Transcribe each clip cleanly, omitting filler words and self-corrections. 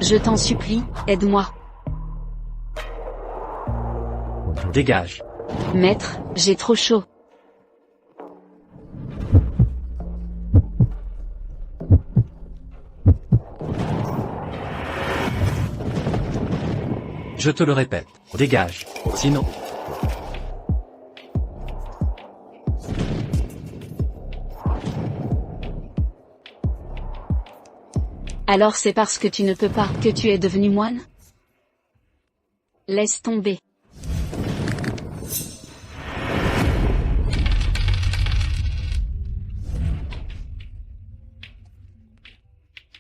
Je t'en supplie, aide-moi. Dégage. Maître, j'ai trop chaud. Je te le répète, dégage. Sinon... Alors c'est parce que tu ne peux pas que tu es devenu moine? Laisse tomber.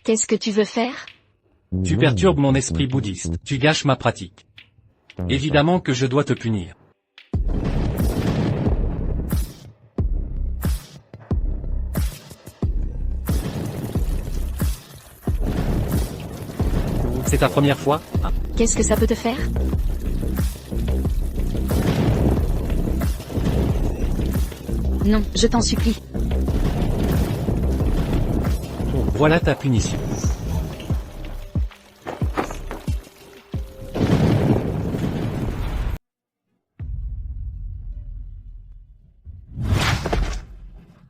Qu'est-ce que tu veux faire? Tu perturbes mon esprit bouddhiste, tu gâches ma pratique. Évidemment que je dois te punir. C'est ta première fois? Qu'est-ce que ça peut te faire? Non, je t'en supplie. Voilà ta punition.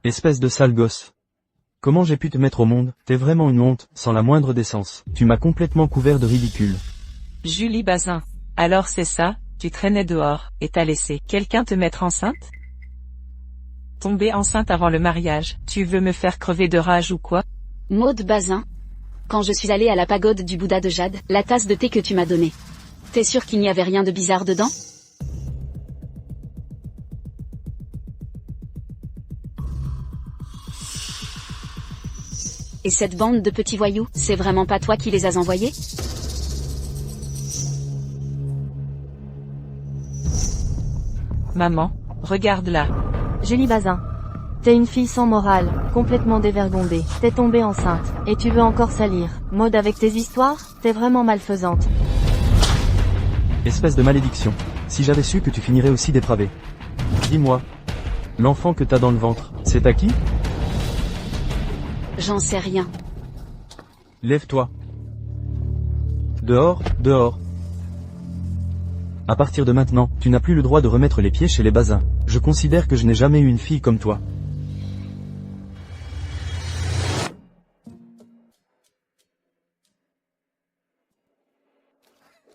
Espèce de sale gosse. Comment j'ai pu te mettre au monde? T'es vraiment une honte, sans la moindre décence. Tu m'as complètement couvert de ridicule. Julie Bazin. Alors c'est ça, tu traînais dehors, et t'as laissé quelqu'un te mettre enceinte? Tomber enceinte avant le mariage, tu veux me faire crever de rage ou quoi? Maud Bazin. Quand je suis allée à la pagode du Bouddha de Jade, la tasse de thé que tu m'as donnée. T'es sûr qu'il n'y avait rien de bizarre dedans? Et cette bande de petits voyous, c'est vraiment pas toi qui les as envoyés? Maman, regarde là. Julie Bazin. T'es une fille sans morale, complètement dévergondée. T'es tombée enceinte, et tu veux encore salir. Maud avec tes histoires, t'es vraiment malfaisante. Espèce de malédiction. Si j'avais su que tu finirais aussi dépravé. Dis-moi. L'enfant que t'as dans le ventre, c'est à qui? J'en sais rien. Lève-toi. Dehors, dehors. À partir de maintenant, tu n'as plus le droit de remettre les pieds chez les Bazins. Je considère que je n'ai jamais eu une fille comme toi.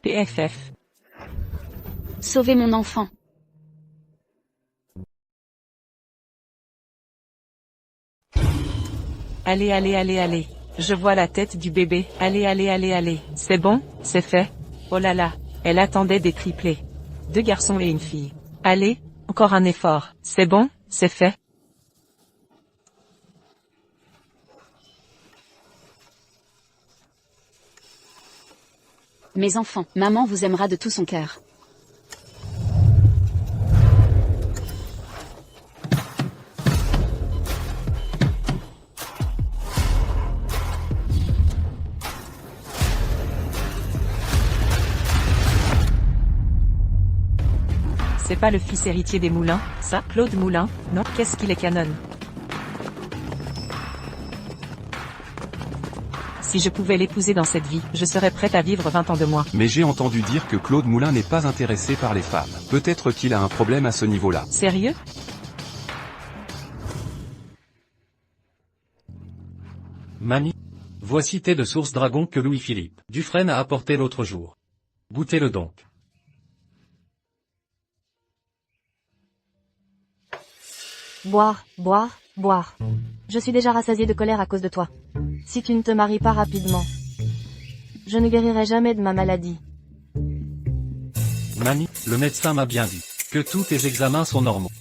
PFF. Sauvez mon enfant. Allez, allez, allez, allez. Je vois la tête du bébé. Allez, allez, allez, allez. C'est bon, c'est fait. Oh là là, elle attendait des triplés. 2 garçons et une fille. Allez, encore un effort. C'est bon, c'est fait. Mes enfants, maman vous aimera de tout son cœur. C'est pas le fils héritier des Moulins, ça, Claude Moulin? Non, qu'est-ce qu'il est canon? Si je pouvais l'épouser dans cette vie, je serais prête à vivre 20 ans de moins. Mais j'ai entendu dire que Claude Moulin n'est pas intéressé par les femmes. Peut-être qu'il a un problème à ce niveau-là. Sérieux? Mamie, voici thé de source dragon que Louis-Philippe Dufresne a apporté l'autre jour. Goûtez-le donc. Boire, boire, boire. Je suis déjà rassasiée de colère à cause de toi. Si tu ne te maries pas rapidement, je ne guérirai jamais de ma maladie. Mamie, le médecin m'a bien dit que tous tes examens sont normaux.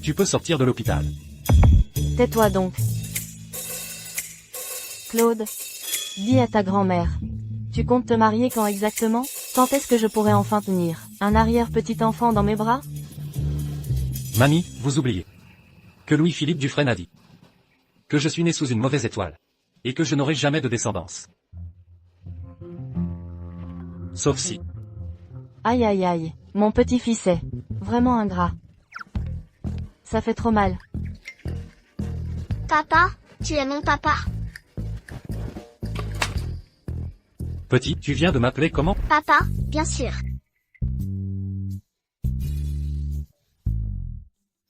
Tu peux sortir de l'hôpital. Tais-toi donc. Claude, dis à ta grand-mère. Tu comptes te marier quand exactement? Quand est-ce que je pourrai enfin tenir un arrière-petit-enfant dans mes bras? Mamie, vous oubliez que Louis-Philippe Dufresne a dit que je suis né sous une mauvaise étoile et que je n'aurai jamais de descendance. Sauf si... Aïe aïe aïe, mon petit-fils est vraiment ingrat. Ça fait trop mal. Papa, tu es mon papa. Petit, tu viens de m'appeler comment? Papa, bien sûr.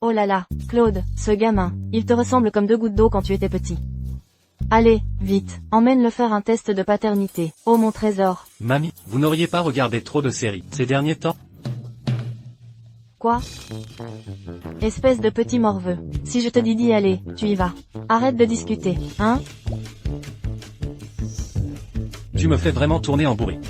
Oh là là, Claude, ce gamin, il te ressemble comme 2 gouttes d'eau quand tu étais petit. Allez, vite, emmène-le faire un test de paternité. Oh mon trésor. Mamie, vous n'auriez pas regardé trop de séries ces derniers temps? Quoi? Espèce de petit morveux. Si je te dis d'y aller, tu y vas. Arrête de discuter, hein? Tu me fais vraiment tourner en bourrique.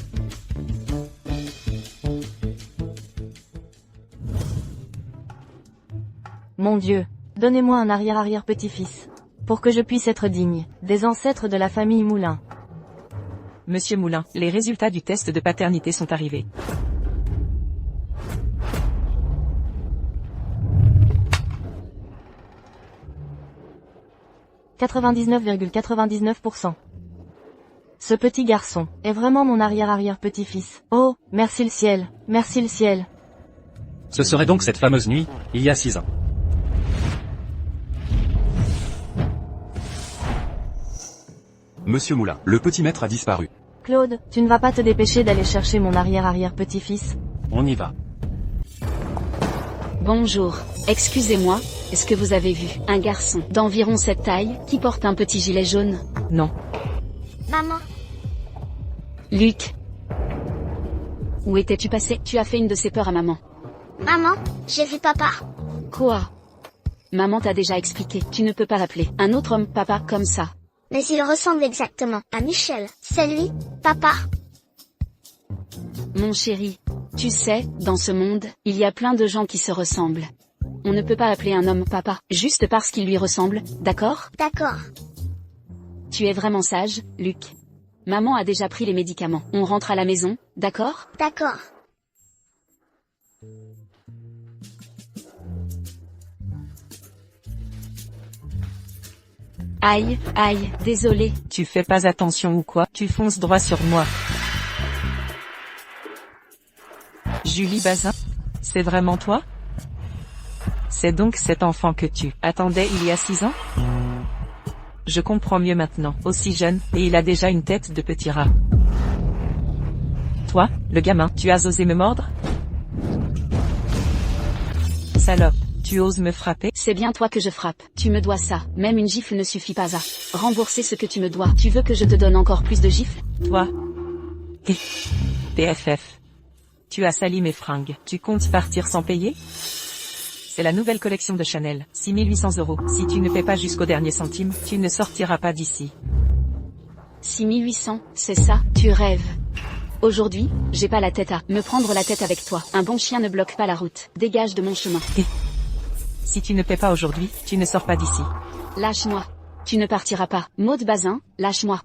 Mon Dieu, donnez-moi un arrière-arrière-petit-fils. Pour que je puisse être digne des ancêtres de la famille Moulin. Monsieur Moulin, les résultats du test de paternité sont arrivés. « 99,99%. Ce petit garçon est vraiment mon arrière-arrière-petit-fils. Oh, merci le ciel, merci le ciel. » Ce serait donc cette fameuse nuit, il y a 6 ans. Monsieur Moulin, le petit maître a disparu. Claude, tu ne vas pas te dépêcher d'aller chercher mon arrière-arrière-petit-fils? On y va. Bonjour. Excusez-moi, est-ce que vous avez vu un garçon d'environ cette taille qui porte un petit gilet jaune? Non. Maman, Luc. Où étais-tu passé? Tu as fait une de ces peurs à maman. maman, j'ai vu papa. Quoi? Maman t'a déjà expliqué, tu ne peux pas l'appeler un autre homme papa comme ça. Mais il ressemble exactement à Michel. C'est lui, papa. Mon chéri, tu sais, dans ce monde, il y a plein de gens qui se ressemblent. On ne peut pas appeler un homme papa, juste parce qu'il lui ressemble, d'accord? D'accord. Tu es vraiment sage, Luc. Maman a déjà pris les médicaments. On rentre à la maison, d'accord? D'accord. Aïe, aïe, désolé. Tu fais pas attention ou quoi? Tu fonces droit sur moi. Julie Bazin? C'est vraiment toi? C'est donc cet enfant que tu attendais il y a 6 ans? Je comprends mieux maintenant, aussi jeune, et il a déjà une tête de petit rat. Toi, le gamin, tu as osé me mordre? Salope, tu oses me frapper? C'est bien toi que je frappe. Tu me dois ça. Même une gifle ne suffit pas à rembourser ce que tu me dois. Tu veux que je te donne encore plus de gifles? Toi. PFF. Tu as sali mes fringues. Tu comptes partir sans payer? C'est la nouvelle collection de Chanel. 6800 €. Si tu ne paies pas jusqu'au dernier centime, tu ne sortiras pas d'ici. 6800, c'est ça? Tu rêves. Aujourd'hui, j'ai pas la tête à me prendre la tête avec toi. Un bon chien ne bloque pas la route. Dégage de mon chemin. Si tu ne paies pas aujourd'hui, tu ne sors pas d'ici. Lâche-moi. Tu ne partiras pas. Maud Bazin, lâche-moi.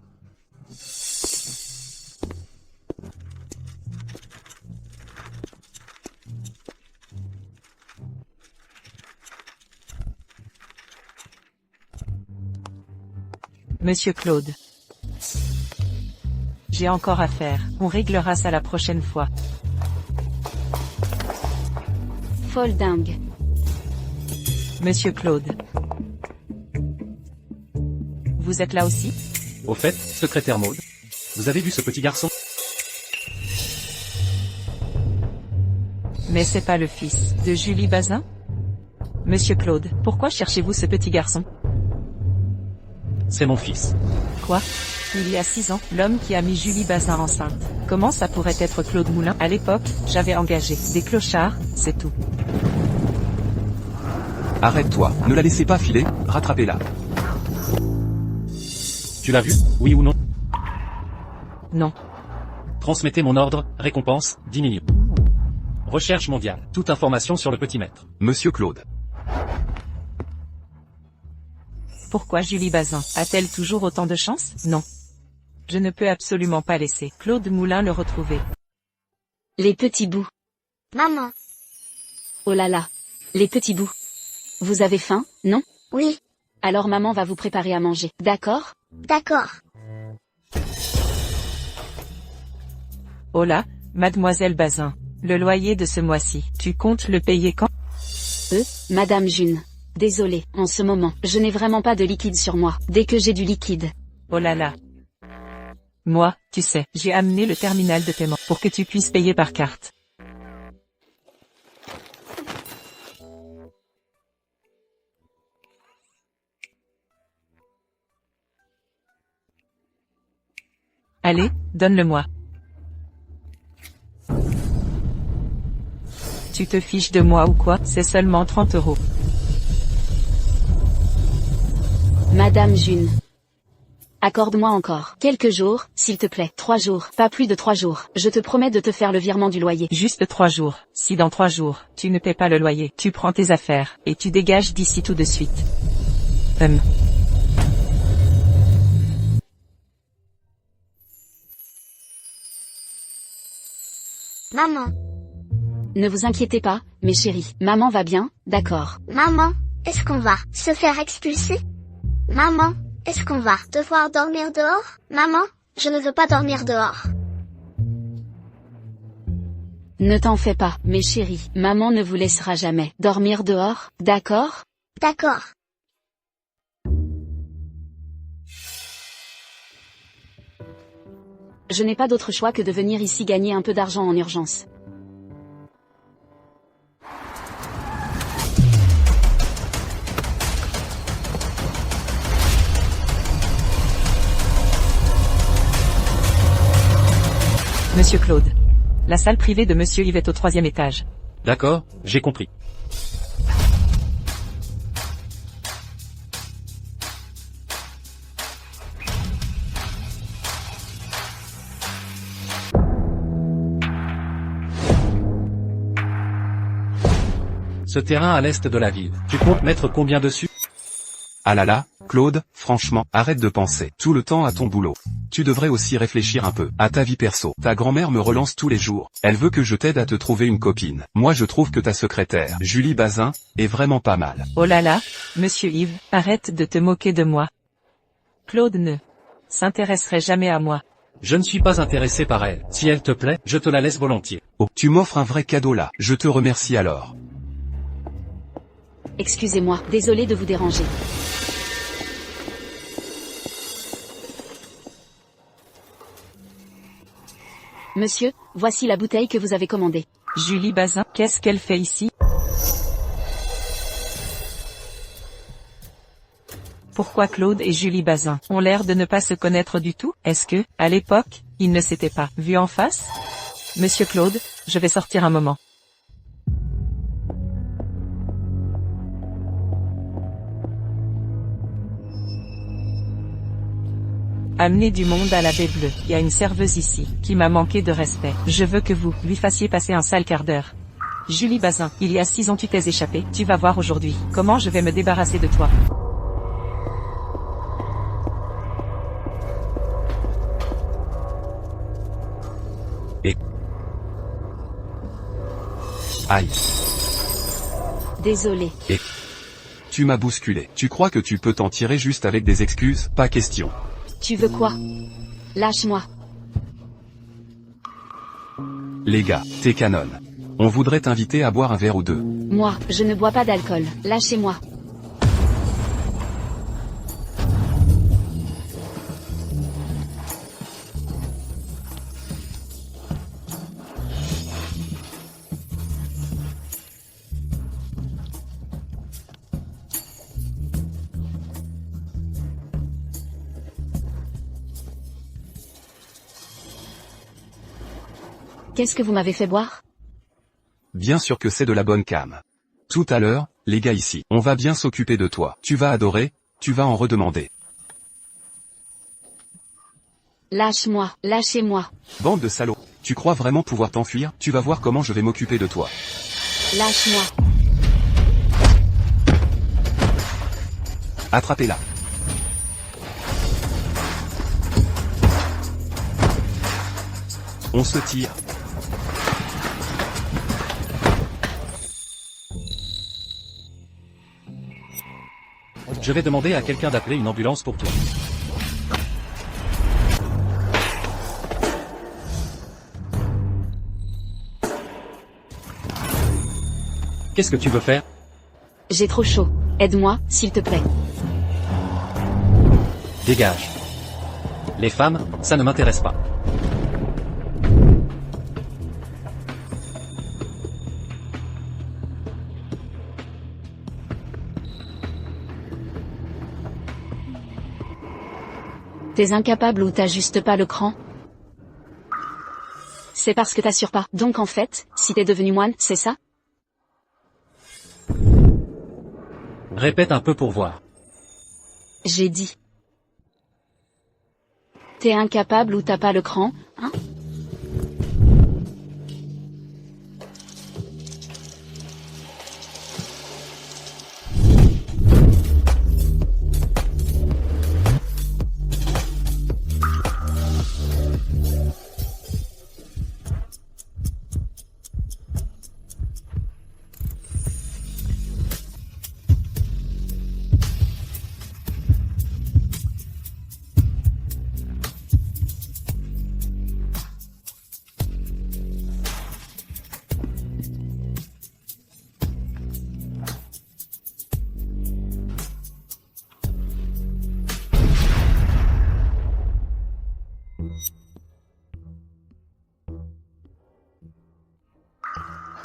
Monsieur Claude. J'ai encore à faire. On réglera ça la prochaine fois. Folle dingue. Monsieur Claude. Vous êtes là aussi? Au fait, secrétaire Maud, vous avez vu ce petit garçon? Mais c'est pas le fils de Julie Bazin? Monsieur Claude, pourquoi cherchez-vous ce petit garçon? C'est mon fils. Quoi? Il y a 6 ans, l'homme qui a mis Julie Bazin enceinte. Comment ça pourrait être Claude Moulin? À l'époque, j'avais engagé des clochards, c'est tout. Arrête-toi, ne la laissez pas filer, rattrapez-la. Tu l'as vu, oui ou non? Non. Transmettez mon ordre, récompense, 10 millions. Recherche mondiale, toute information sur le petit maître. Monsieur Claude. Pourquoi Julie Bazin a-t-elle toujours autant de chance? Non. Je ne peux absolument pas laisser Claude Moulin le retrouver. Les petits bouts. Maman. Oh là là. Les petits bouts. Vous avez faim, non? Oui. Alors maman va vous préparer à manger, d'accord? D'accord. Oh là, mademoiselle Bazin. Le loyer de ce mois-ci, tu comptes le payer quand? Madame June. Désolée, en ce moment, je n'ai vraiment pas de liquide sur moi. Dès que j'ai du liquide. Oh là là. Moi, tu sais, j'ai amené le terminal de paiement pour que tu puisses payer par carte. Allez, donne-le-moi. Tu te fiches de moi ou quoi? C'est seulement 30 €. Madame June. Accorde-moi encore quelques jours, s'il te plaît. 3 jours, pas plus de 3 jours. Je te promets de te faire le virement du loyer. Juste 3 jours. Si dans 3 jours, tu ne paies pas le loyer, tu prends tes affaires, et tu dégages d'ici tout de suite. Maman, Ne vous inquiétez pas, mes chéris. Maman va bien, d'accord. maman, est-ce qu'on va se faire expulser? Maman, est-ce qu'on va devoir dormir dehors? Maman, je ne veux pas dormir dehors. Ne t'en fais pas, mes chéris. Maman ne vous laissera jamais dormir dehors, d'accord? D'accord. Je n'ai pas d'autre choix que de venir ici gagner un peu d'argent en urgence. Monsieur Claude. La salle privée de Monsieur Yves est au 3e étage. D'accord, j'ai compris. Ce terrain à l'est de la ville, tu comptes mettre combien dessus? Ah là là, Claude, franchement, arrête de penser tout le temps à ton boulot. Tu devrais aussi réfléchir un peu à ta vie perso. Ta grand-mère me relance tous les jours. Elle veut que je t'aide à te trouver une copine. Moi je trouve que ta secrétaire, Julie Bazin, est vraiment pas mal. Oh là là, Monsieur Yves, arrête de te moquer de moi. Claude ne s'intéresserait jamais à moi. Je ne suis pas intéressé par elle. Si elle te plaît, je te la laisse volontiers. Oh, tu m'offres un vrai cadeau là. Je te remercie alors. Excusez-moi, désolé de vous déranger. Monsieur, voici la bouteille que vous avez commandée. Julie Bazin, qu'est-ce qu'elle fait ici? Pourquoi Claude et Julie Bazin ont l'air de ne pas se connaître du tout? Est-ce que, à l'époque, ils ne s'étaient pas vus en face? Monsieur Claude, je vais sortir un moment. Amenez du monde à la baie bleue. Il y a une serveuse ici, qui m'a manqué de respect. Je veux que vous lui fassiez passer un sale quart d'heure. Julie Bazin, il y a 6 ans tu t'es échappée. Tu vas voir aujourd'hui comment je vais me débarrasser de toi. Aïe. Désolé. Tu m'as bousculé. Tu crois que tu peux t'en tirer juste avec des excuses? Pas question. Tu veux quoi? Lâche-moi. Les gars, t'es canon. On voudrait t'inviter à boire un verre ou deux. Moi, je ne bois pas d'alcool. Lâchez-moi. Qu'est-ce que vous m'avez fait boire? Bien sûr que c'est de la bonne cam. Tout à l'heure, les gars ici, on va bien s'occuper de toi. Tu vas adorer, tu vas en redemander. Lâche-moi, lâchez-moi. Bande de salauds. Tu crois vraiment pouvoir t'enfuir? Tu vas voir comment je vais m'occuper de toi. Lâche-moi. Attrapez-la. On se tire. Je vais demander à quelqu'un d'appeler une ambulance pour toi. Qu'est-ce que tu veux faire? J'ai trop chaud. Aide-moi, s'il te plaît. Dégage. Les femmes, ça ne m'intéresse pas. T'es incapable ou t'ajustes pas le cran? C'est parce que t'assures pas. Donc en fait, si t'es devenu moine, c'est ça? Répète un peu pour voir. J'ai dit. T'es incapable ou t'as pas le cran, hein?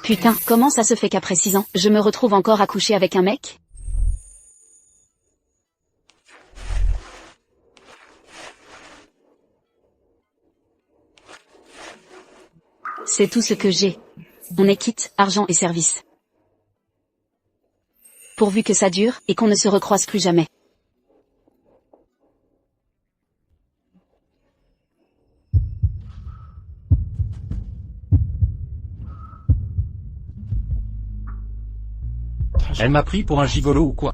Putain, comment ça se fait qu'après 6 ans, je me retrouve encore à coucher avec un mec? C'est tout ce que j'ai. On est quitte, argent et service. Pourvu que ça dure, et qu'on ne se recroise plus jamais. Elle m'a pris pour un gigolo ou quoi?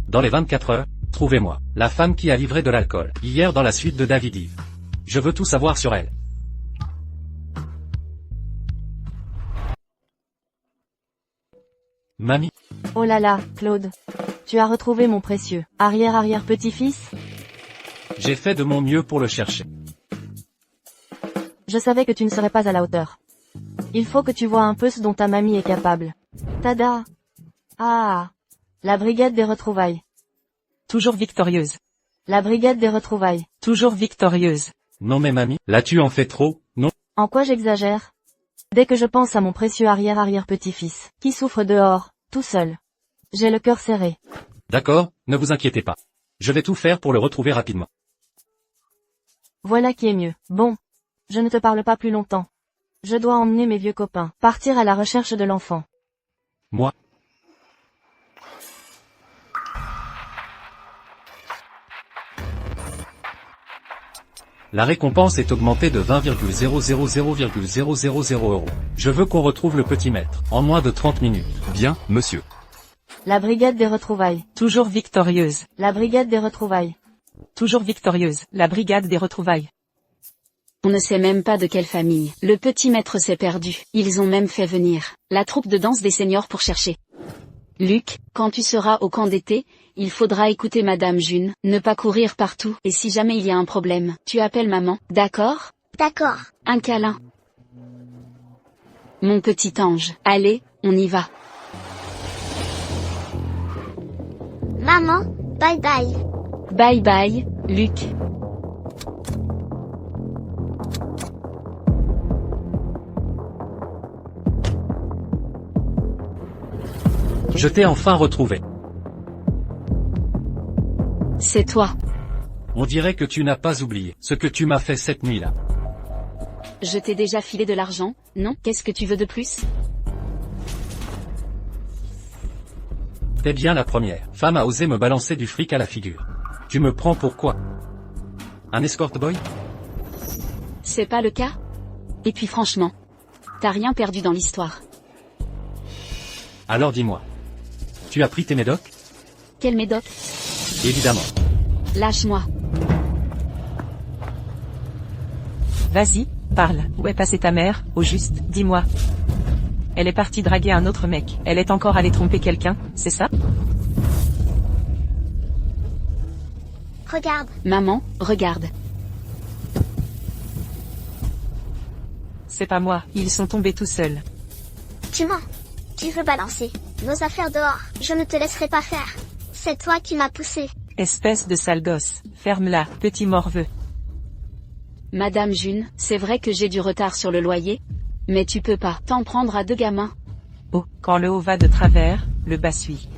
Dans les 24 heures, trouvez-moi la femme qui a livré de l'alcool hier dans la suite de David Eve. Je veux tout savoir sur elle. Mamie, Oh là là, Claude. Tu as retrouvé mon précieux arrière-arrière-petit-fils? j'ai fait de mon mieux pour le chercher. Je savais que tu ne serais pas à la hauteur. Il faut que tu vois un peu ce dont ta mamie est capable. Tada! Ah! La brigade des retrouvailles. Toujours victorieuse. La brigade des retrouvailles. Toujours victorieuse. Non mais mamie, là tu en fais trop, non? En quoi j'exagère? Dès que je pense à mon précieux arrière-arrière-petit-fils, qui souffre dehors, tout seul. J'ai le cœur serré. D'accord, ne vous inquiétez pas. Je vais tout faire pour le retrouver rapidement. Voilà qui est mieux. Bon. Je ne te parle pas plus longtemps. Je dois emmener mes vieux copains, partir à la recherche de l'enfant. Moi? La récompense est augmentée de 20,000,000 €. Je veux qu'on retrouve le petit maître, en moins de 30 minutes. Bien, monsieur. La brigade des retrouvailles. Toujours victorieuse. La brigade des retrouvailles. Toujours victorieuse. La brigade des retrouvailles. On ne sait même pas de quelle famille. Le petit maître s'est perdu. Ils ont même fait venir la troupe de danse des seniors pour chercher. Luc, quand tu seras au camp d'été, il faudra écouter Madame June, ne pas courir partout, et si jamais il y a un problème, tu appelles maman, d'accord? D'accord. Un câlin. Mon petit ange. Allez, on y va. Maman, bye bye. Bye bye, Luc. Je t'ai enfin retrouvé. C'est toi. On dirait que tu n'as pas oublié ce que tu m'as fait cette nuit-là. Je t'ai déjà filé de l'argent, non? Qu'est-ce que tu veux de plus? T'es bien la première femme à oser me balancer du fric à la figure. Tu me prends pour quoi? Un escort boy? C'est pas le cas? Et puis franchement, t'as rien perdu dans l'histoire. Alors dis-moi. Tu as pris tes médocs? Quel médoc? Évidemment. Lâche-moi. Vas-y, parle. Où est passée ta mère, au juste, dis-moi. Elle est partie draguer un autre mec. Elle est encore allée tromper quelqu'un, c'est ça? Regarde. Maman, regarde. C'est pas moi, ils sont tombés tout seuls. Tu mens. Tu veux balancer nos affaires dehors. Je ne te laisserai pas faire C'est toi qui m'as poussé. Espèce de sale gosse. Ferme-la, petit morveux. Madame June, c'est vrai que j'ai du retard sur le loyer. Mais tu peux pas t'en prendre à deux gamins. Oh, quand le haut va de travers, le bas suit.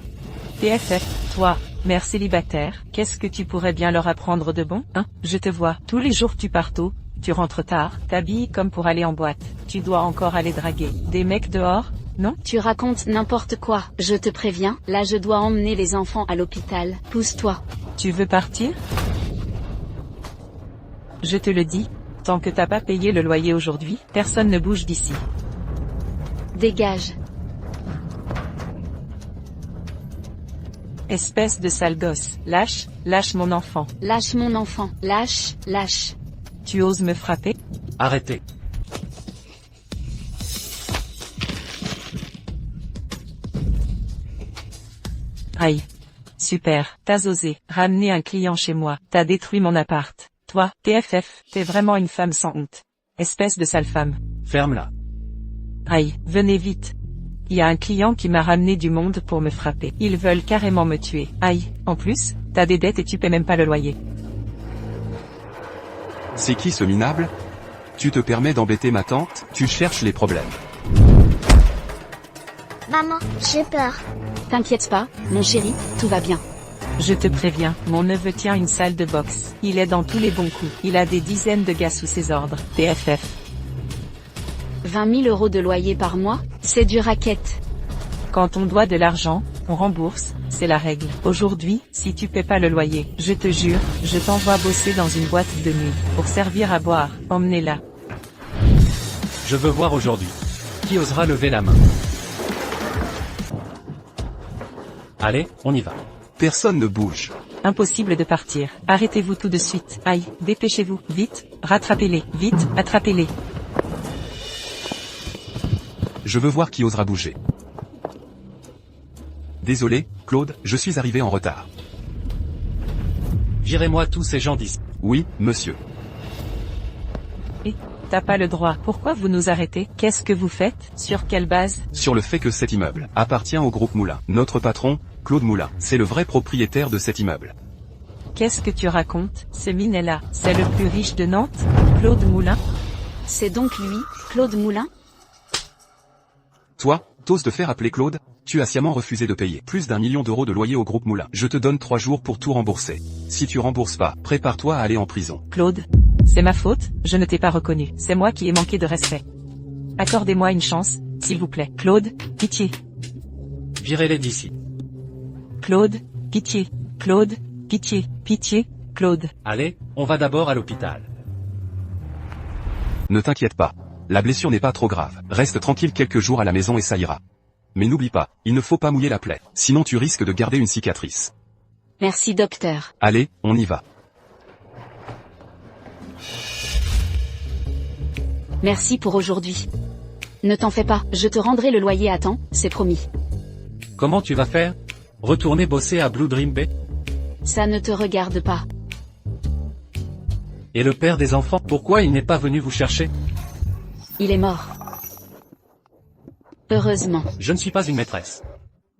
TFF, toi, mère célibataire, qu'est-ce que tu pourrais bien leur apprendre de bon, hein? Je te vois, tous les jours tu pars tôt, tu rentres tard, t'habilles comme pour aller en boîte. Tu dois encore aller draguer des mecs dehors, non? Tu racontes n'importe quoi. Je te préviens, là je dois emmener les enfants à l'hôpital. Pousse-toi. Tu veux partir? Je te le dis, tant que t'as pas payé le loyer aujourd'hui, personne ne bouge d'ici. Dégage. Espèce de sale gosse, lâche, lâche mon enfant. Lâche mon enfant. Lâche, lâche. Tu oses me frapper? Arrêtez. Aïe. Super, t'as osé ramener un client chez moi, t'as détruit mon appart. Toi, TFF, t'es vraiment une femme sans honte. Espèce de sale femme. Ferme-la. Aïe, venez vite. Il y a un client qui m'a ramené du monde pour me frapper. Ils veulent carrément me tuer. Aïe, en plus, t'as des dettes et tu paies même pas le loyer. C'est qui ce minable? Tu te permets d'embêter ma tante? Tu cherches les problèmes. Maman, j'ai peur. T'inquiète pas, mon chéri, tout va bien. Je te préviens, mon neveu tient une salle de boxe. Il est dans tous les bons coups. Il a des dizaines de gars sous ses ordres. TFF. 20 000 € de loyer par mois, c'est du racket. Quand on doit de l'argent, on rembourse, c'est la règle. Aujourd'hui, si tu paies pas le loyer, je te jure, je t'envoie bosser dans une boîte de nuit, pour servir à boire, emmenez-la. Je veux voir aujourd'hui. Qui osera lever la main? Allez, on y va. Personne ne bouge. Impossible de partir. Arrêtez-vous tout de suite. Aïe, dépêchez-vous, vite, rattrapez-les, vite, attrapez-les. Je veux voir qui osera bouger. Désolé, Claude, je suis arrivé en retard. Virez-moi tous ces gens d'ici. Oui, monsieur. Et, t'as pas le droit. Pourquoi vous nous arrêtez? Qu'est-ce que vous faites? Sur quelle base? Sur le fait que cet immeuble appartient au groupe Moulin. Notre patron, Claude Moulin, c'est le vrai propriétaire de cet immeuble. Qu'est-ce que tu racontes? Ce minet-là, c'est le plus riche de Nantes? Claude Moulin? C'est donc lui, Claude Moulin? Toi, t'oses te faire appeler Claude? Tu as sciemment refusé de payer plus d'1 million d'euros de loyer au groupe Moulin. Je te donne 3 jours pour tout rembourser. Si tu rembourses pas, prépare-toi à aller en prison. Claude? C'est ma faute, je ne t'ai pas reconnu. C'est moi qui ai manqué de respect. Accordez-moi une chance, s'il vous plaît. Claude, pitié. Virez-les d'ici. Claude, pitié. Claude, pitié, pitié, Claude. Allez, on va d'abord à l'hôpital. Ne t'inquiète pas. La blessure n'est pas trop grave. Reste tranquille quelques jours à la maison et ça ira. Mais n'oublie pas, il ne faut pas mouiller la plaie. Sinon tu risques de garder une cicatrice. Merci docteur. Allez, on y va. Merci pour aujourd'hui. Ne t'en fais pas, je te rendrai le loyer à temps, c'est promis. Comment tu vas faire? Retourner bosser à Blue Dream Bay? Ça ne te regarde pas. Et le père des enfants, pourquoi il n'est pas venu vous chercher? Il est mort. Heureusement. Je ne suis pas une maîtresse.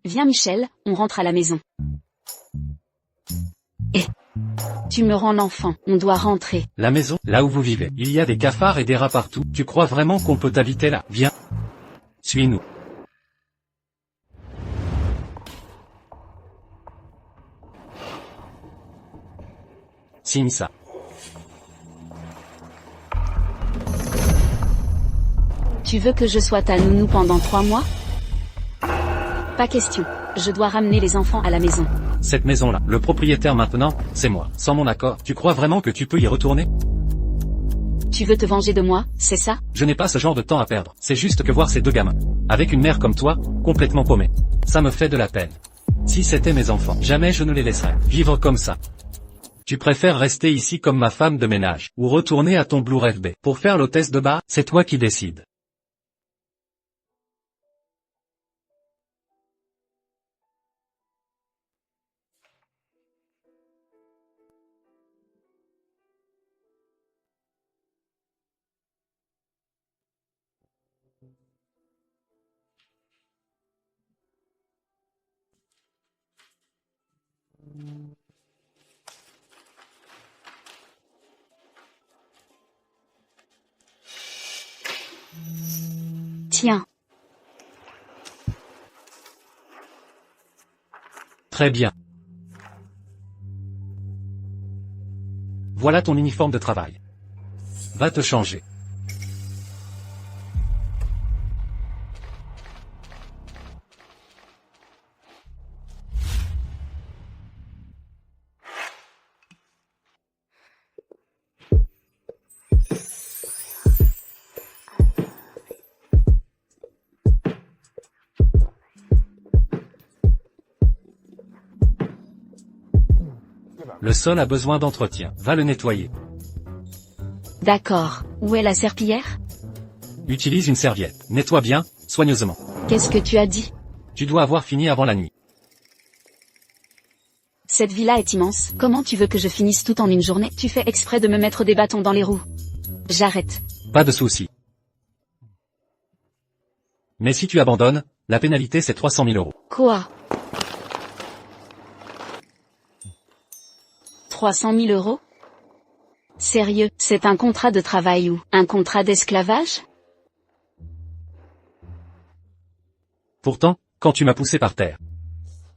Viens Michel, on rentre à la maison. Et tu me rends l'enfant, on doit rentrer. La maison, là où vous vivez, il y a des cafards et des rats partout. Tu crois vraiment qu'on peut t'habiter là? Viens. Suis-nous. Signe ça. Tu veux que je sois ta nounou pendant 3 mois? Pas question. Je dois ramener les enfants à la maison. Cette maison-là, le propriétaire maintenant, c'est moi. Sans mon accord, tu crois vraiment que tu peux y retourner? Tu veux te venger de moi, c'est ça? Je n'ai pas ce genre de temps à perdre. C'est juste que voir ces deux gamins, avec une mère comme toi, complètement paumée, ça me fait de la peine. Si c'était mes enfants, jamais je ne les laisserais vivre comme ça. Tu préfères rester ici comme ma femme de ménage, ou retourner à ton Blue FB. Pour faire l'hôtesse de bar, c'est toi qui décides. Tiens. Très bien. Voilà ton uniforme de travail. Va te changer. Le sol a besoin d'entretien. Va le nettoyer. D'accord. Où est la serpillière? Utilise une serviette. Nettoie bien, soigneusement. Qu'est-ce que tu as dit? Tu dois avoir fini avant la nuit. Cette villa est immense. Comment tu veux que je finisse tout en une journée? Tu fais exprès de me mettre des bâtons dans les roues. J'arrête. Pas de souci. Mais si tu abandonnes, la pénalité c'est 300 000 €. Quoi? 300 000 €? Sérieux, c'est un contrat de travail ou un contrat d'esclavage? Pourtant, quand tu m'as poussé par terre,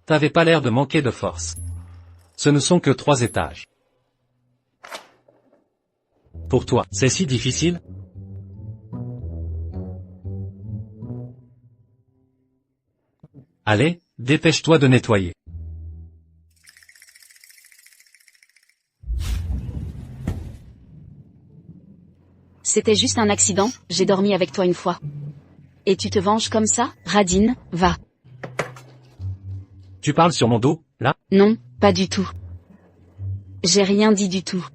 t'avais pas l'air de manquer de force. Ce ne sont que 3 étages. Pour toi, c'est si difficile? Allez, dépêche-toi de nettoyer. C'était juste un accident, j'ai dormi avec toi une fois. Et tu te venges comme ça? Radine, va. Tu parles sur mon dos, là? Non, pas du tout. J'ai rien dit du tout.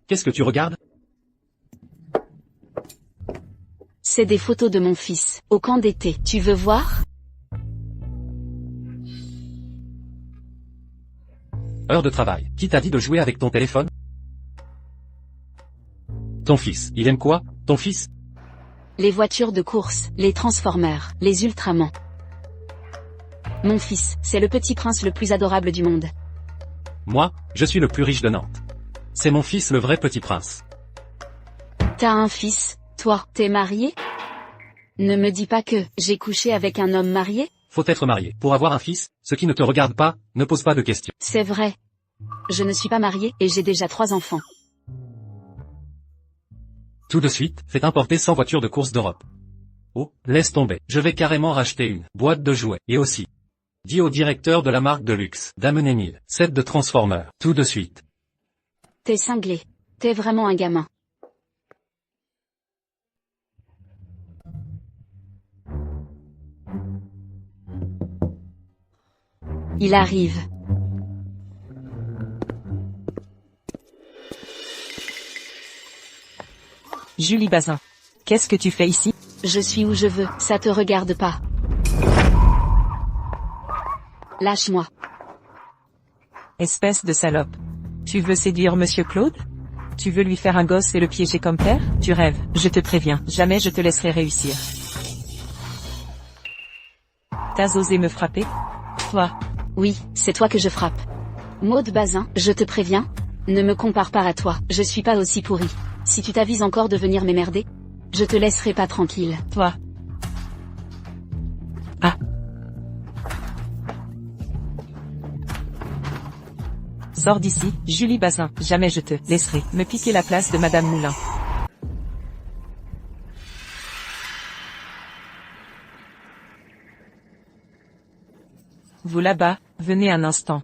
Qu'est-ce que tu regardes? C'est des photos de mon fils, au camp d'été. Tu veux voir? Heure de travail. Qui t'a dit de jouer avec ton téléphone? Ton fils, il aime quoi, ton fils? Les voitures de course, les Transformers, les Ultramans. Mon fils, c'est le petit prince le plus adorable du monde. Moi, je suis le plus riche de Nantes. C'est mon fils le vrai petit prince. T'as un fils, toi, t'es marié? Ne me dis pas que j'ai couché avec un homme marié? Faut être marié. Pour avoir un fils, ce qui ne te regarde pas, ne pose pas de questions. C'est vrai. Je ne suis pas mariée et j'ai déjà 3 enfants. Tout de suite, faites importer 100 voitures de course d'Europe. Oh, laisse tomber. Je vais carrément racheter une boîte de jouets. Et aussi, dis au directeur de la marque de luxe d'amener 1000 sets de Transformers. Tout de suite. T'es cinglé. T'es vraiment un gamin. Il arrive. Julie Bazin. Qu'est-ce que tu fais ici? Je suis où je veux, ça te regarde pas. Lâche-moi. Espèce de salope. Tu veux séduire Monsieur Claude? Tu veux lui faire un gosse et le piéger comme père? Tu rêves, je te préviens, jamais je te laisserai réussir. T'as osé me frapper? Toi. Oui, c'est toi que je frappe. Maud Bazin, je te préviens. Ne me compare pas à toi, je suis pas aussi pourri. Si tu t'avises encore de venir m'emmerder, je te laisserai pas tranquille. Toi. Ah. Sors d'ici, Julie Bazin, jamais je te laisserai me piquer la place de Madame Moulin. Vous là-bas, venez un instant.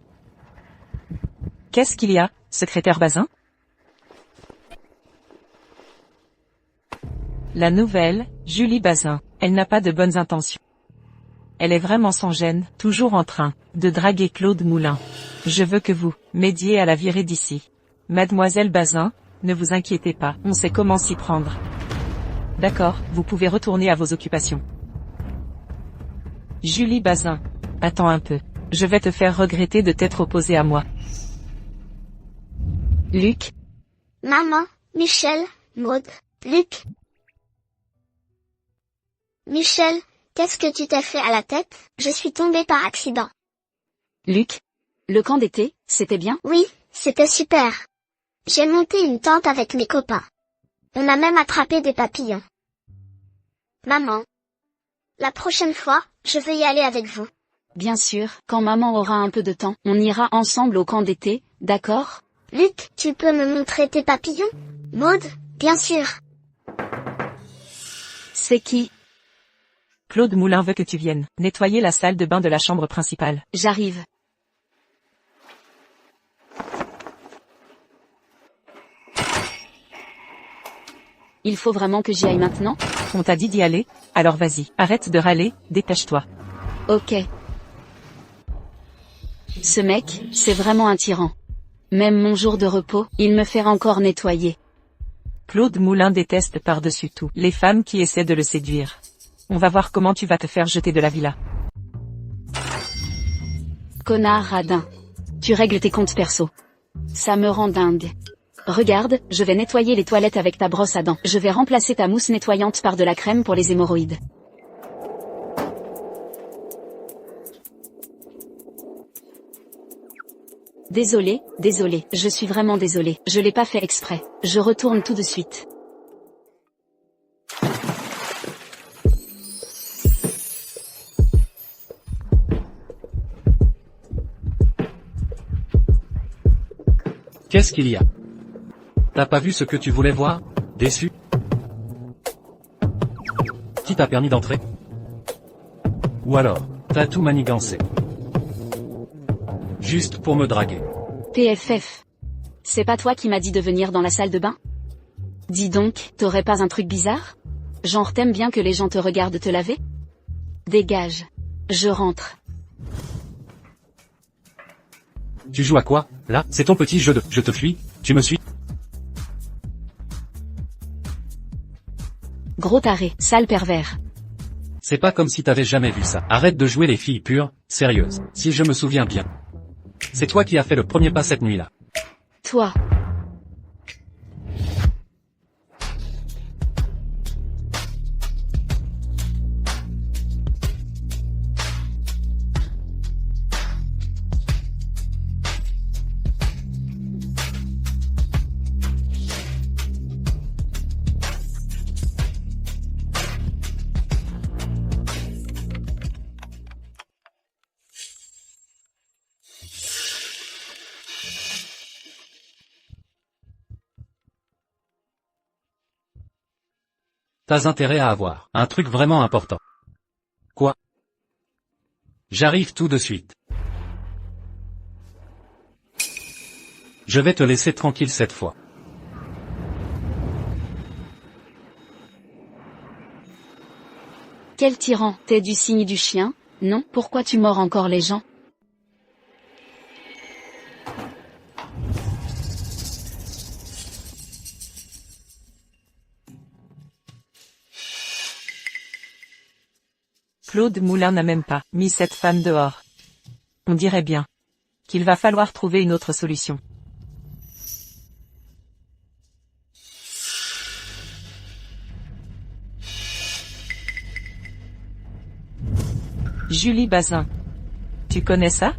Qu'est-ce qu'il y a, secrétaire Bazin? La nouvelle, Julie Bazin, elle n'a pas de bonnes intentions. Elle est vraiment sans gêne, toujours en train de draguer Claude Moulin. Je veux que vous m'aidiez à la virer d'ici. Mademoiselle Bazin, ne vous inquiétez pas, on sait comment s'y prendre. D'accord, vous pouvez retourner à vos occupations. Julie Bazin, attends un peu. Je vais te faire regretter de t'être opposée à moi. Luc? Maman, Michel, Maud, Luc. Michel, Qu'est-ce que tu t'es fait à la tête? Je suis tombée par accident. Luc, le camp d'été, c'était bien? Oui, c'était super. J'ai monté une tente avec mes copains. On a même attrapé des papillons. Maman. La prochaine fois, je veux y aller avec vous. Bien sûr, quand maman aura un peu de temps, on ira ensemble au camp d'été, d'accord? Luc, tu peux me montrer tes papillons? Maud, bien sûr. C'est qui? Claude Moulin veut que tu viennes nettoyer la salle de bain de la chambre principale. J'arrive. Il faut vraiment que j'y aille maintenant? On t'a dit d'y aller? Alors vas-y, arrête de râler, dépêche-toi. Ok. Ce mec, c'est vraiment un tyran. Même mon jour de repos, il me fait encore nettoyer. Claude Moulin déteste par-dessus tout les femmes qui essaient de le séduire. On va voir comment tu vas te faire jeter de la villa. Connard radin. Tu règles tes comptes perso. Ça me rend dingue. Regarde, je vais nettoyer les toilettes avec ta brosse à dents. Je vais remplacer ta mousse nettoyante par de la crème pour les hémorroïdes. Désolé, je suis vraiment désolé. Je l'ai pas fait exprès. Je retourne tout de suite. Qu'est-ce qu'il y a? T'as pas vu ce que tu voulais voir? Déçu? Qui t'a permis d'entrer? Ou alors, t'as tout manigancé? Juste pour me draguer. PFF. C'est pas toi qui m'as dit de venir dans la salle de bain? Dis donc, t'aurais pas un truc bizarre? Genre t'aimes bien que les gens te regardent te laver? Dégage. Je rentre. Tu joues à quoi, là? C'est ton petit jeu de « je te fuis », tu me suis? Gros taré, sale pervers. C'est pas comme si t'avais jamais vu ça. Arrête de jouer les filles pures, sérieuses. Si je me souviens bien. C'est toi qui as fait le premier pas cette nuit-là. Toi. T'as intérêt à avoir un truc vraiment important. Quoi? J'arrive tout de suite. Je vais te laisser tranquille cette fois. Quel tyran, t'es du signe du chien? Non, pourquoi tu mords encore les gens? Claude Moulin n'a même pas mis cette femme dehors. On dirait bien qu'il va falloir trouver une autre solution. Julie Bazin. Tu connais ça?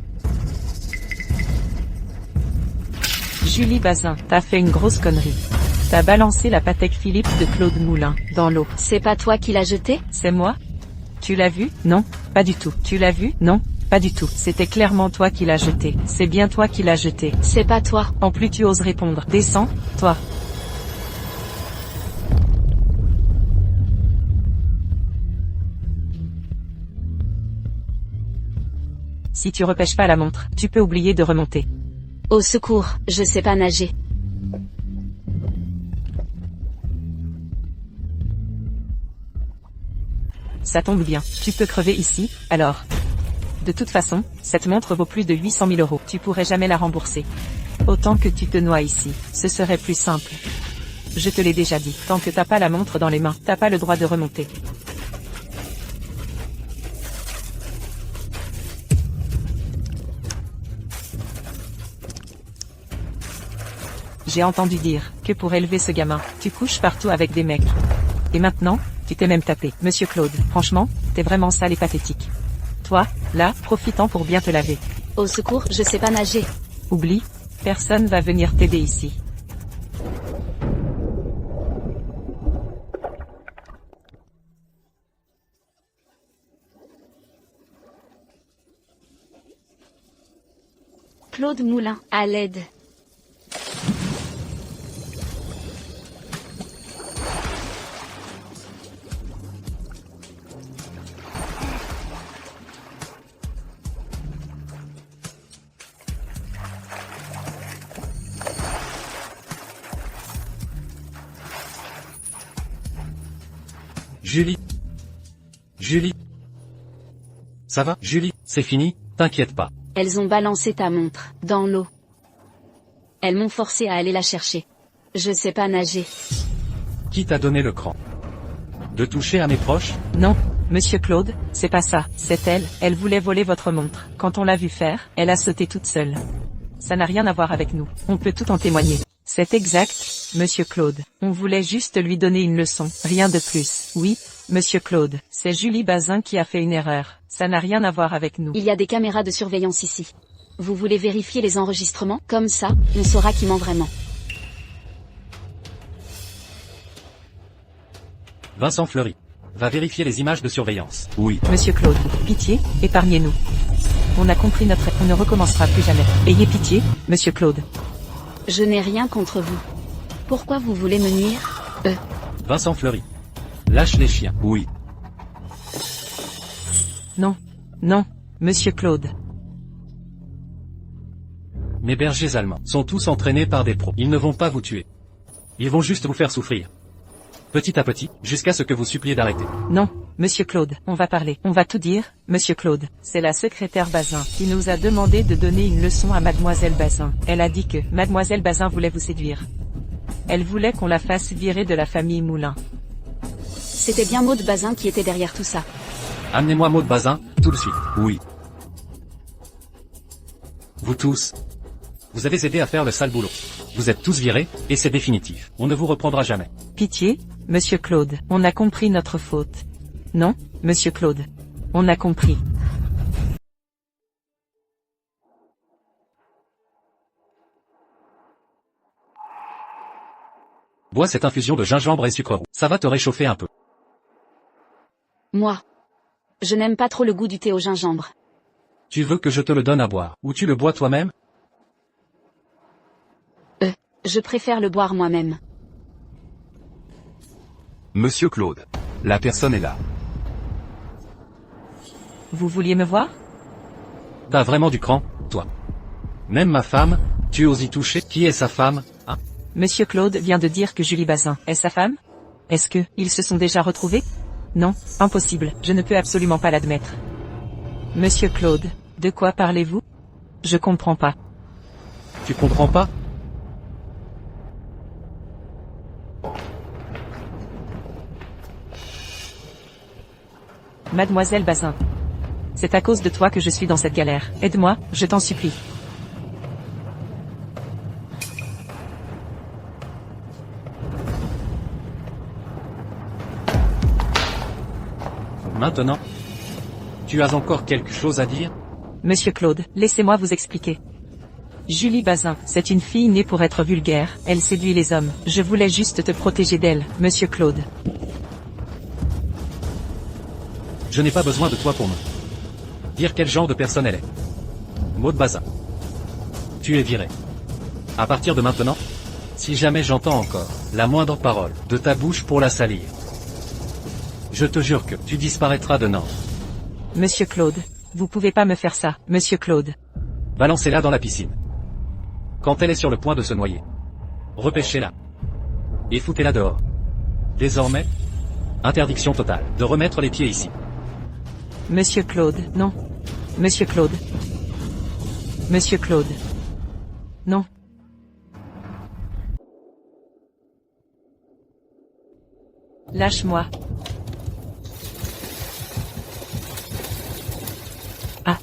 Julie Bazin, t'as fait une grosse connerie. T'as balancé la Patek Philippe de Claude Moulin dans l'eau. C'est pas toi qui l'as jeté? C'est moi? Tu l'as vu? Non, pas du tout. Tu l'as vu? Non, pas du tout. C'était clairement toi qui l'as jeté. C'est bien toi qui l'as jeté. C'est pas toi. En plus tu oses répondre. Descends, toi. Si tu repêches pas la montre, tu peux oublier de remonter. Au secours, je sais pas nager. Ça tombe bien, tu peux crever ici, alors. De toute façon, cette montre vaut plus de 800 000 €. Tu pourrais jamais la rembourser. Autant que tu te noies ici, ce serait plus simple. Je te l'ai déjà dit, tant que t'as pas la montre dans les mains, t'as pas le droit de remonter. J'ai entendu dire que pour élever ce gamin, tu couches partout avec des mecs. Et maintenant, Tu t'es même tapé. Monsieur Claude, franchement, t'es vraiment sale et pathétique. Toi, là, profitant pour bien te laver. Au secours, je sais pas nager. Oublie, personne va venir t'aider ici. Claude Moulin, à l'aide. Julie. Julie. Ça va, Julie, c'est fini, t'inquiète pas. Elles ont balancé ta montre, dans l'eau. Elles m'ont forcé à aller la chercher. Je sais pas nager. Qui t'a donné le cran? De toucher à mes proches? Non, monsieur Claude, c'est pas ça, c'est elle, elle voulait voler votre montre. Quand on l'a vue faire, elle a sauté toute seule. Ça n'a rien à voir avec nous, on peut tout en témoigner. C'est exact, monsieur Claude. On voulait juste lui donner une leçon, rien de plus. Oui, monsieur Claude, c'est Julie Bazin qui a fait une erreur. Ça n'a rien à voir avec nous. Il y a des caméras de surveillance ici. Vous voulez vérifier les enregistrements? Comme ça, on saura qui ment vraiment. Vincent Fleury. Va vérifier les images de surveillance. Oui. Monsieur Claude, pitié, épargnez-nous. On a compris on ne recommencera plus jamais. Ayez pitié, monsieur Claude. Je n'ai rien contre vous. Pourquoi vous voulez me nuire? Vincent Fleury. Lâche les chiens. Oui. Non, non, monsieur Claude. Mes bergers allemands sont tous entraînés par des pros. Ils ne vont pas vous tuer. Ils vont juste vous faire souffrir. Petit à petit, jusqu'à ce que vous suppliez d'arrêter. Non, monsieur Claude, on va parler. On va tout dire, monsieur Claude. C'est la secrétaire Bazin qui nous a demandé de donner une leçon à mademoiselle Bazin. Elle a dit que mademoiselle Bazin voulait vous séduire. Elle voulait qu'on la fasse virer de la famille Moulin. C'était bien Maud Bazin qui était derrière tout ça. Amenez-moi Maud Bazin, tout de suite. Oui. Vous tous. Vous avez aidé à faire le sale boulot. Vous êtes tous virés, et c'est définitif. On ne vous reprendra jamais. Pitié, monsieur Claude, on a compris notre faute. Non, monsieur Claude. On a compris. Bois cette infusion de gingembre et sucre roux. Ça va te réchauffer un peu. Moi. Je n'aime pas trop le goût du thé au gingembre. Tu veux que je te le donne à boire, ou tu le bois toi-même? Je préfère le boire moi-même. Monsieur Claude. La personne est là. Vous vouliez me voir? T'as vraiment du cran, toi. Même ma femme, tu oses y toucher? Qui est sa femme, hein? Monsieur Claude vient de dire que Julie Bazin est sa femme? Est-ce que, ils se sont déjà retrouvés? Non, impossible, je ne peux absolument pas l'admettre. Monsieur Claude, de quoi parlez-vous? Je comprends pas. Tu comprends pas? Mademoiselle Bazin. C'est à cause de toi que je suis dans cette galère. Aide-moi, je t'en supplie. Maintenant? Tu as encore quelque chose à dire? Monsieur Claude, laissez-moi vous expliquer. Julie Bazin, c'est une fille née pour être vulgaire, elle séduit les hommes. Je voulais juste te protéger d'elle, monsieur Claude. Je n'ai pas besoin de toi pour me dire quel genre de personne elle est. Maud Bazin. Tu es viré. À partir de maintenant, si jamais j'entends encore la moindre parole de ta bouche pour la salir, je te jure que tu disparaîtras de Nantes. Monsieur Claude, vous pouvez pas me faire ça, monsieur Claude. Balancez-la dans la piscine. Quand elle est sur le point de se noyer, repêchez-la. Et foutez-la dehors. Désormais, interdiction totale de remettre les pieds ici. Monsieur Claude, non. Monsieur Claude. Monsieur Claude. Non. Lâche-moi. Ah.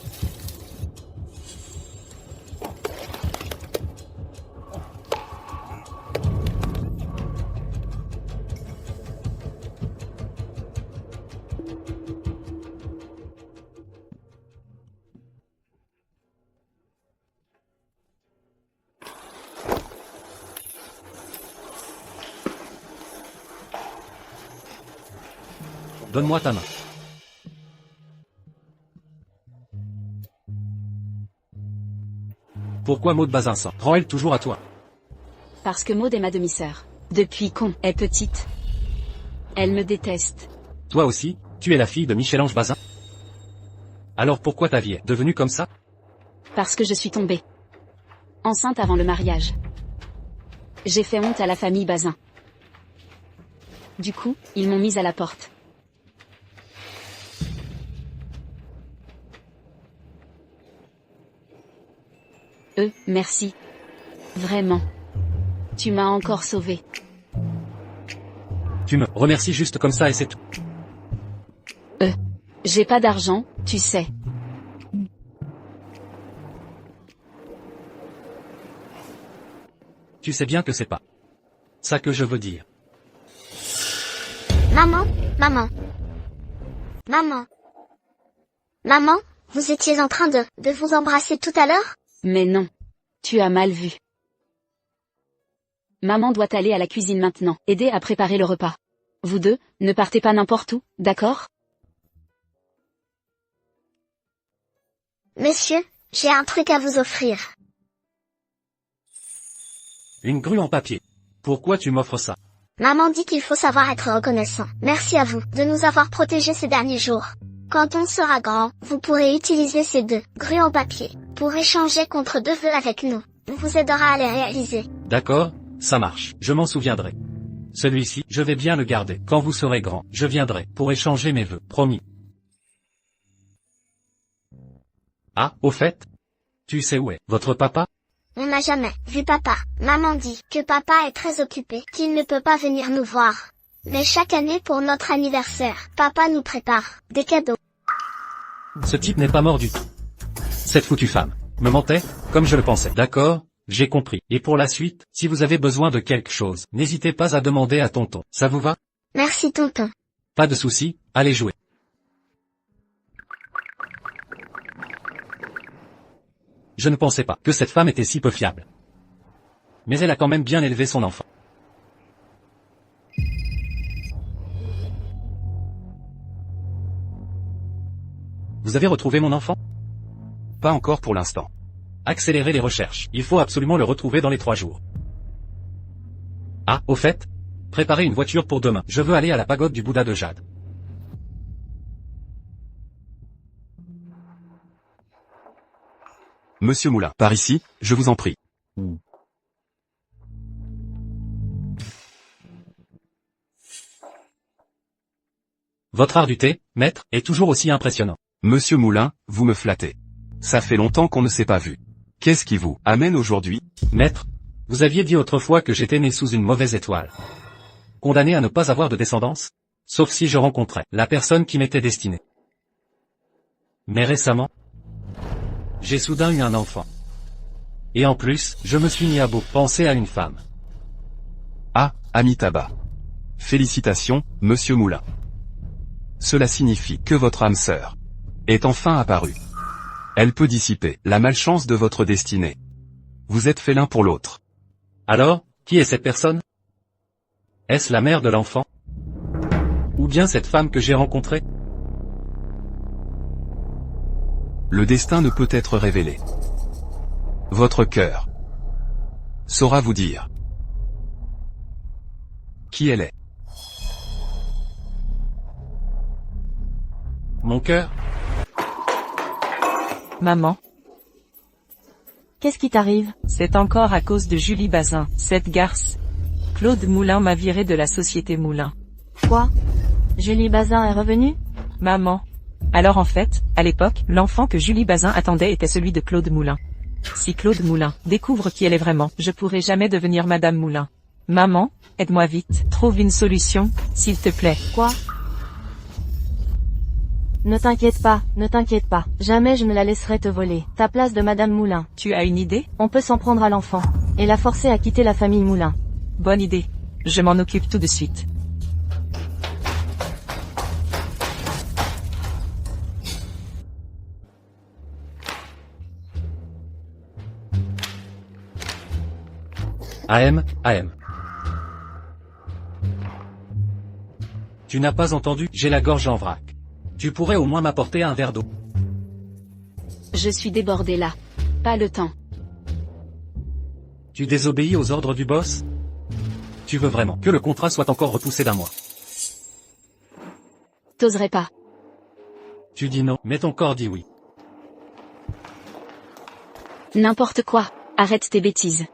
donne-moi ta main. Pourquoi Maud Bazinsan prend-elle toujours à toi? Parce que Maud est ma demi-sœur. Depuis qu'on est petite. Elle me déteste. Toi aussi, tu es la fille de Michel-Ange Bazin? Alors pourquoi ta vie est devenue comme ça? Parce que je suis tombée enceinte avant le mariage. J'ai fait honte à la famille Bazin. Du coup, ils m'ont mise à la porte. Merci. Vraiment. Tu m'as encore sauvée. Tu me remercies juste comme ça et c'est tout. J'ai pas d'argent, tu sais. Tu sais bien que c'est pas ça que je veux dire. Maman, maman. Maman. Maman, vous étiez en train de vous embrasser tout à l'heure? Mais non. Tu as mal vu. Maman doit aller à la cuisine maintenant, aider à préparer le repas. Vous deux, ne partez pas n'importe où, d'accord? Monsieur, j'ai un truc à vous offrir. Une grue en papier. Pourquoi tu m'offres ça? Maman dit qu'il faut savoir être reconnaissant. Merci à vous de nous avoir protégés ces derniers jours. Quand on sera grand, vous pourrez utiliser ces 2 grues en papier pour échanger contre 2 vœux avec nous. On vous aidera à les réaliser. D'accord, ça marche, je m'en souviendrai. Celui-ci, je vais bien le garder. Quand vous serez grand, je viendrai pour échanger mes vœux, promis. Ah, au fait? Tu sais où est votre papa? On n'a jamais vu papa. Maman dit que papa est très occupé, qu'il ne peut pas venir nous voir. Mais chaque année pour notre anniversaire, papa nous prépare des cadeaux. Ce type n'est pas mort du tout. Cette foutue femme me mentait, comme je le pensais. D'accord, j'ai compris. Et pour la suite, si vous avez besoin de quelque chose, n'hésitez pas à demander à tonton. Ça vous va? Merci tonton. Pas de souci, allez jouer. Je ne pensais pas que cette femme était si peu fiable. Mais elle a quand même bien élevé son enfant. Vous avez retrouvé mon enfant? Pas encore pour l'instant. Accélérez les recherches. Il faut absolument le retrouver dans les 3 jours. Ah, au fait, préparez une voiture pour demain. Je veux aller à la pagode du Bouddha de Jade. Monsieur Moulin, par ici, je vous en prie. Votre art du thé, maître, est toujours aussi impressionnant. Monsieur Moulin, vous me flattez. Ça fait longtemps qu'on ne s'est pas vu. Qu'est-ce qui vous amène aujourd'hui? Maître, vous aviez dit autrefois que j'étais né sous une mauvaise étoile. Condamné à ne pas avoir de descendance? Sauf si je rencontrais la personne qui m'était destinée. Mais récemment, j'ai soudain eu un enfant. Et en plus, je me suis mis à penser à une femme. Ah, Amitabha. Félicitations, monsieur Moulin. Cela signifie que votre âme sœur est enfin apparue. Elle peut dissiper la malchance de votre destinée. Vous êtes fait l'un pour l'autre. Alors, qui est cette personne? Est-ce la mère de l'enfant? Ou bien cette femme que j'ai rencontrée? Le destin ne peut être révélé. Votre cœur saura vous dire qui elle est. Mon cœur? Maman, Qu'est-ce qui t'arrive? c'est encore à cause de Julie Bazin, cette garce. Claude Moulin m'a viré de la société Moulin. Quoi? Julie Bazin est revenue? Maman. Alors en fait, à l'époque, l'enfant que Julie Bazin attendait était celui de Claude Moulin. Si Claude Moulin découvre qui elle est vraiment, je pourrai jamais devenir Madame Moulin. Maman, aide-moi vite, trouve une solution, s'il te plaît. Quoi? Ne t'inquiète pas, ne t'inquiète pas. Jamais je ne la laisserai te voler. Ta place de Madame Moulin. Tu as une idée? On peut s'en prendre à l'enfant. Et la forcer à quitter la famille Moulin. Bonne idée. Je m'en occupe tout de suite. AM. Tu n'as pas entendu, j'ai la gorge en vrac. Tu pourrais au moins m'apporter un verre d'eau. Je suis débordé là. Pas le temps. Tu désobéis aux ordres du boss? Tu veux vraiment que le contrat soit encore repoussé d'1 mois? T'oserais pas. Tu dis non, mais ton corps dit oui. N'importe quoi. Arrête tes bêtises.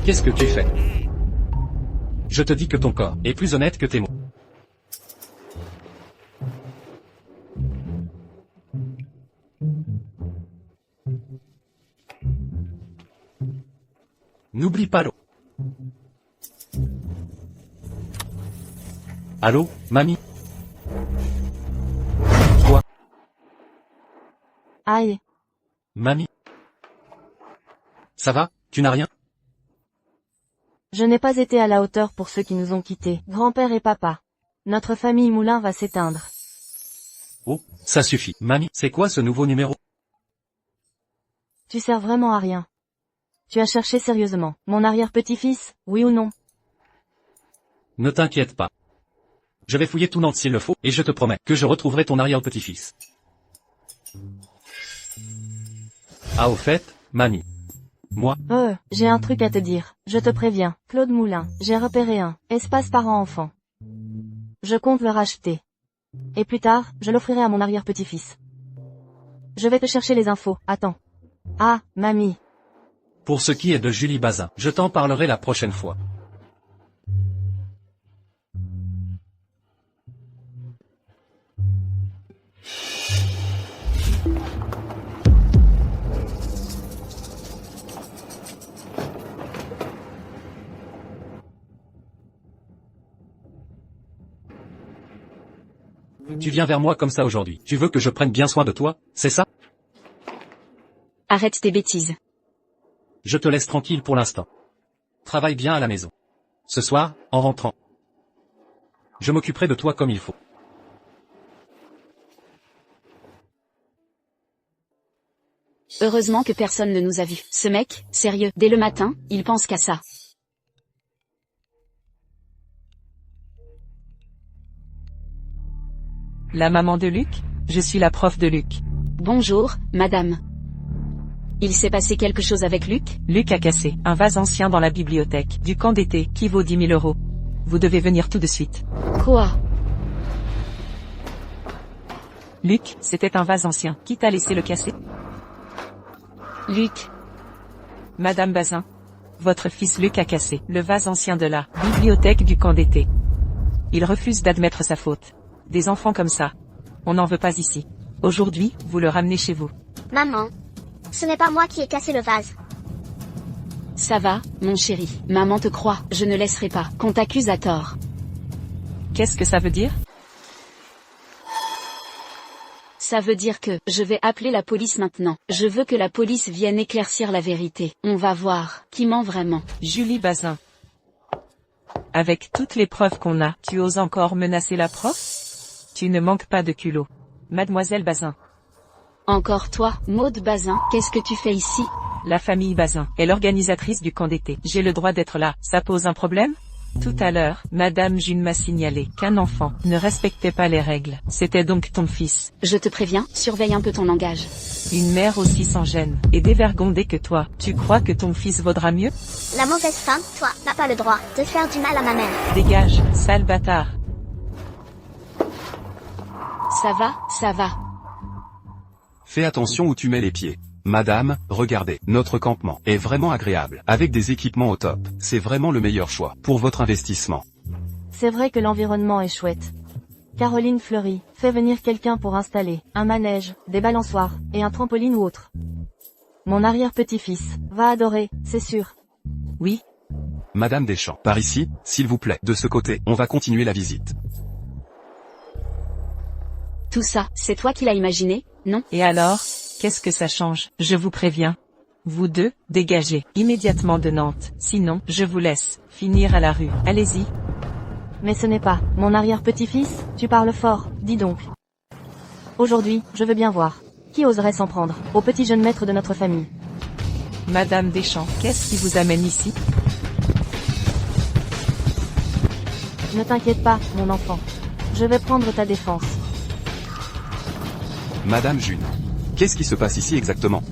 Qu'est-ce que tu fais? Je te dis que ton corps est plus honnête que tes mots. N'oublie pas l'eau. Allô, mamie? Quoi? Aïe. Mamie? Ça va, tu n'as rien? Je n'ai pas été à la hauteur pour ceux qui nous ont quittés, grand-père et papa. Notre famille Moulin va s'éteindre. Oh, ça suffit. Mamie, c'est quoi ce nouveau numéro? Tu sers vraiment à rien. Tu as cherché sérieusement. Mon arrière-petit-fils, oui ou non? Ne t'inquiète pas. Je vais fouiller tout Nantes s'il le faut, et je te promets que je retrouverai ton arrière-petit-fils. Ah au fait, mamie. Moi, J'ai un truc à te dire. Je te préviens. Claude Moulin, j'ai repéré un espace parent-enfant. Je compte le racheter. Et plus tard, je l'offrirai à mon arrière-petit-fils. Je vais te chercher les infos. Attends. Ah, mamie. pour ce qui est de Julie Bazin, je t'en parlerai la prochaine fois. Tu viens vers moi comme ça aujourd'hui. Tu veux que je prenne bien soin de toi, c'est ça? Arrête tes bêtises. Je te laisse tranquille pour l'instant. Travaille bien à la maison. Ce soir, en rentrant, je m'occuperai de toi comme il faut. Heureusement que personne ne nous a vus. Ce mec, sérieux, dès le matin, il pense qu'à ça. La maman de Luc? Je suis la prof de Luc. Bonjour, madame. Il s'est passé quelque chose avec Luc? Luc a cassé un vase ancien dans la bibliothèque du camp d'été qui vaut 10 000 €. Vous devez venir tout de suite. Quoi? Luc, c'était un vase ancien. Qui t'a laissé le casser? Luc. Madame Bazin. Votre fils Luc a cassé le vase ancien de la bibliothèque du camp d'été. Il refuse d'admettre sa faute. Des enfants comme ça, on n'en veut pas ici. Aujourd'hui, vous le ramenez chez vous. Maman. Ce n'est pas moi qui ai cassé le vase. Ça va, mon chéri. Maman te croit, je ne laisserai pas qu'on t'accuse à tort. Qu'est-ce que ça veut dire? Ça veut dire que, je vais appeler la police maintenant. Je veux que la police vienne éclaircir la vérité. On va voir, qui ment vraiment. Julie Bazin. Avec toutes les preuves qu'on a, tu oses encore menacer la prof? Tu ne manques pas de culot. Mademoiselle Bazin. Encore toi, Maude Bazin, qu'est-ce que tu fais ici? La famille Bazin est l'organisatrice du camp d'été. J'ai le droit d'être là. Ça pose un problème? Tout à l'heure, Madame June m'a signalé qu'un enfant ne respectait pas les règles. C'était donc ton fils. Je te préviens, surveille un peu ton langage. Une mère aussi sans gêne et dévergondée que toi. Tu crois que ton fils vaudra mieux? La mauvaise femme, toi, n'a pas le droit de faire du mal à ma mère. Dégage, sale bâtard. Ça va. Fais attention où tu mets les pieds. Madame, regardez, notre campement est vraiment agréable, avec des équipements au top. C'est vraiment le meilleur choix pour votre investissement. C'est vrai que l'environnement est chouette. Caroline Fleury, fais venir quelqu'un pour installer un manège, des balançoires, et un trampoline ou autre. Mon arrière-petit-fils va adorer, c'est sûr. Oui. Madame Deschamps, par ici, s'il vous plaît, de ce côté, on va continuer la visite. Tout ça, c'est toi qui l'as imaginé, non? Et alors, qu'est-ce que ça change? Je vous préviens. Vous deux, dégagez immédiatement de Nantes, sinon, je vous laisse finir à la rue. Allez-y. Mais ce n'est pas mon arrière-petit-fils, tu parles fort, dis donc. Aujourd'hui, je veux bien voir. Qui oserait s'en prendre au petit jeune maître de notre famille? Madame Deschamps, qu'est-ce qui vous amène ici? Ne t'inquiète pas, mon enfant. Je vais prendre ta défense. Madame June. Qu'est-ce qui se passe ici exactement?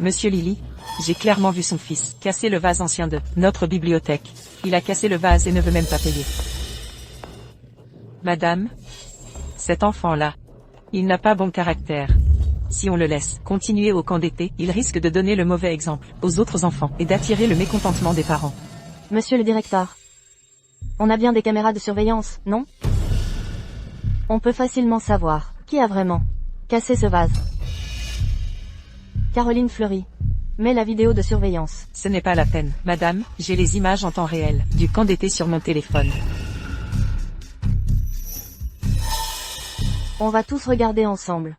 Monsieur Lily, j'ai clairement vu son fils casser le vase ancien de notre bibliothèque. Il a cassé le vase et ne veut même pas payer. Madame, cet enfant-là, il n'a pas bon caractère. Si on le laisse continuer au camp d'été, il risque de donner le mauvais exemple aux autres enfants et d'attirer le mécontentement des parents. Monsieur le directeur. On a bien des caméras de surveillance, non? On peut facilement savoir qui a vraiment cassé ce vase. Caroline Fleury. Mets la vidéo de surveillance. Ce n'est pas la peine, madame, j'ai les images en temps réel du camp d'été sur mon téléphone. On va tous regarder ensemble.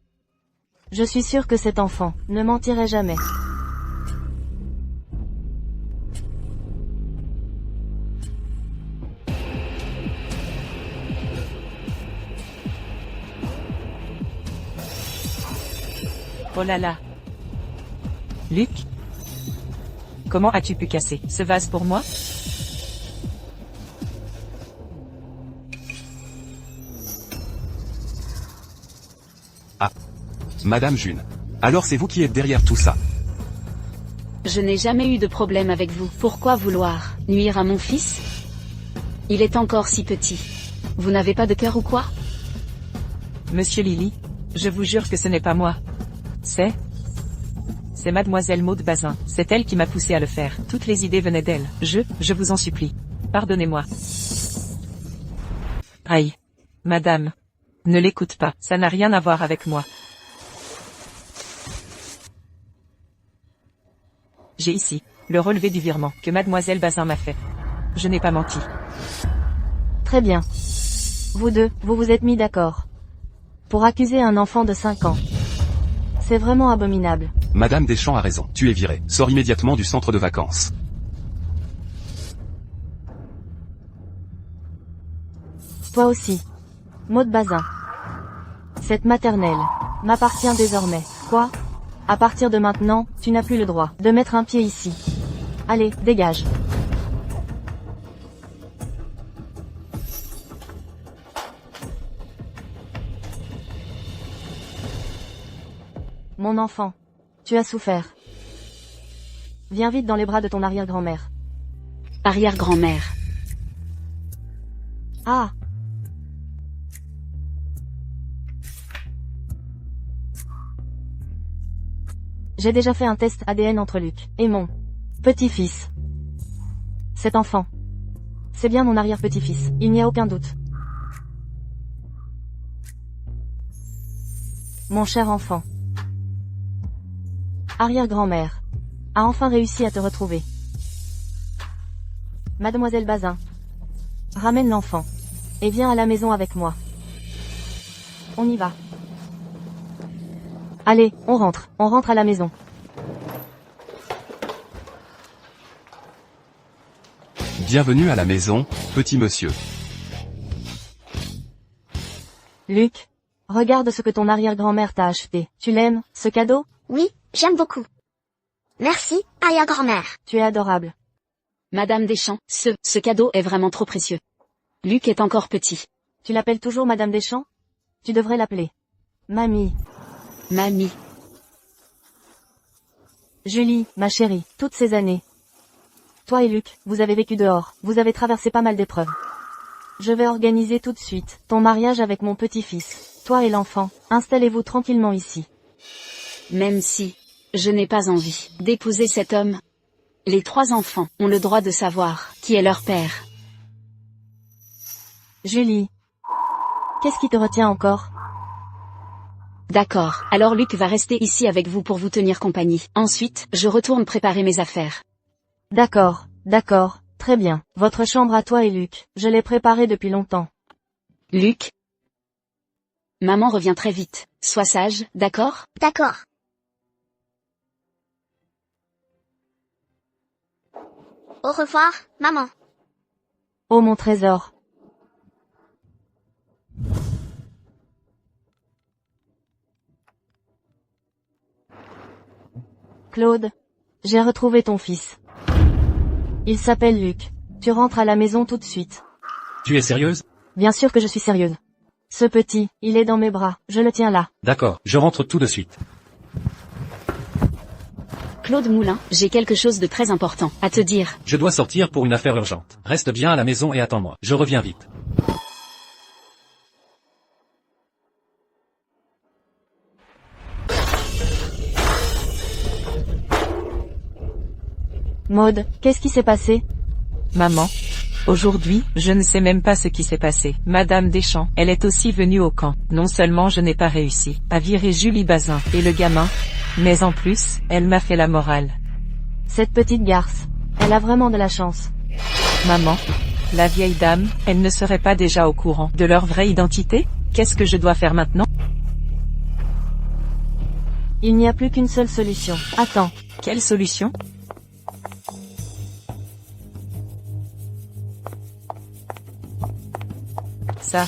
Je suis sûre que cet enfant ne mentirait jamais. Oh là là. Luc? Comment as-tu pu casser ce vase pour moi? Madame June. Alors c'est vous qui êtes derrière tout ça. Je n'ai jamais eu de problème avec vous. Pourquoi vouloir nuire à mon fils? Il est encore si petit. Vous n'avez pas de cœur ou quoi? Monsieur Lily, je vous jure que ce n'est pas moi. C'est mademoiselle Maude Bazin. C'est elle qui m'a poussé à le faire. Toutes les idées venaient d'elle. Je vous en supplie. Pardonnez-moi. Aïe. Madame. Ne l'écoute pas. Ça n'a rien à voir avec moi. J'ai ici le relevé du virement que mademoiselle Bazin m'a fait. Je n'ai pas menti. Très bien. Vous deux, vous vous êtes mis d'accord. Pour accuser un enfant de 5 ans. C'est vraiment abominable. Madame Deschamps a raison. Tu es viré. Sors immédiatement du centre de vacances. Toi aussi. Maude Bazin. Cette maternelle m'appartient désormais. Quoi? À partir de maintenant, tu n'as plus le droit de mettre un pied ici. Allez, dégage. Mon enfant. Tu as souffert. Viens vite dans les bras de ton arrière-grand-mère. Arrière-grand-mère. Ah! J'ai déjà fait un test ADN entre Luc et mon petit-fils. Cet enfant. C'est bien mon arrière-petit-fils, il n'y a aucun doute. Mon cher enfant. Arrière-grand-mère a enfin réussi à te retrouver. Mademoiselle Bazin. Ramène l'enfant. Et viens à la maison avec moi. On y va. Allez, on rentre à la maison. Bienvenue à la maison, petit monsieur. Luc, regarde ce que ton arrière-grand-mère t'a acheté. Tu l'aimes, ce cadeau? Oui, j'aime beaucoup. Merci, arrière-grand-mère. Tu es adorable. Madame Deschamps, ce cadeau est vraiment trop précieux. Luc est encore petit. Tu l'appelles toujours Madame Deschamps? Tu devrais l'appeler Mamie. Mamie. Julie, ma chérie, toutes ces années. Toi et Luc, vous avez vécu dehors, vous avez traversé pas mal d'épreuves. Je vais organiser tout de suite ton mariage avec mon petit-fils. Toi et l'enfant, installez-vous tranquillement ici. Même si je n'ai pas envie d'épouser cet homme. Les 3 enfants ont le droit de savoir qui est leur père. Julie. Qu'est-ce qui te retient encore? D'accord, alors Luc va rester ici avec vous pour vous tenir compagnie. Ensuite, je retourne préparer mes affaires. D'accord, très bien. Votre chambre à toi et Luc, je l'ai préparée depuis longtemps. Luc? Maman revient très vite. Sois sage, d'accord? D'accord. Au revoir, maman. Oh mon trésor. Claude, j'ai retrouvé ton fils. Il s'appelle Luc. Tu rentres à la maison tout de suite. Tu es sérieuse? Bien sûr que je suis sérieuse. Ce petit, il est dans mes bras, je le tiens là. D'accord, je rentre tout de suite. Claude Moulin, j'ai quelque chose de très important à te dire. Je dois sortir pour une affaire urgente. Reste bien à la maison et attends-moi. Je reviens vite. Maud, qu'est-ce qui s'est passé? Maman. Aujourd'hui, je ne sais même pas ce qui s'est passé. Madame Deschamps, elle est aussi venue au camp. Non seulement je n'ai pas réussi à virer Julie Bazin et le gamin, mais en plus, elle m'a fait la morale. Cette petite garce, elle a vraiment de la chance. Maman, la vieille dame, elle ne serait pas déjà au courant de leur vraie identité? Qu'est-ce que je dois faire maintenant? Il n'y a plus qu'une seule solution. Attends. Quelle solution? Ça.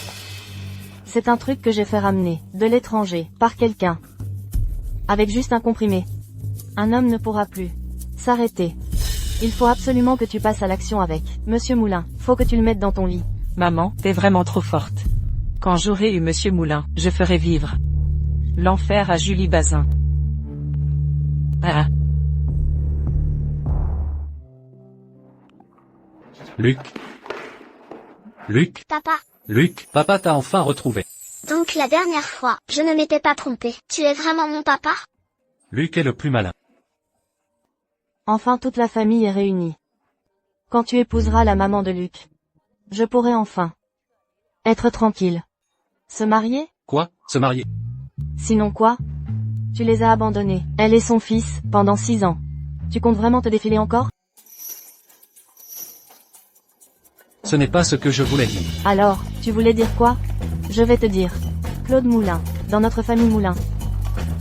C'est un truc que j'ai fait ramener, de l'étranger, par quelqu'un. Avec juste un comprimé. Un homme ne pourra plus s'arrêter. Il faut absolument que tu passes à l'action avec. Monsieur Moulin, faut que tu le mettes dans ton lit. Maman, t'es vraiment trop forte. Quand j'aurai eu Monsieur Moulin, je ferai vivre l'enfer à Julie Bazin. Ah. Luc. Luc. Papa. Luc, papa t'a enfin retrouvé. Donc la dernière fois, je ne m'étais pas trompée. Tu es vraiment mon papa? Luc est le plus malin. Enfin toute la famille est réunie. Quand tu épouseras la maman de Luc, je pourrai enfin être tranquille. Se marier? Quoi? Se marier? Sinon quoi? Tu les as abandonnés, elle et son fils, pendant 6 ans. Tu comptes vraiment te défiler encore? Ce n'est pas ce que je voulais dire. Alors, tu voulais dire quoi? Je vais te dire. Claude Moulin, dans notre famille Moulin,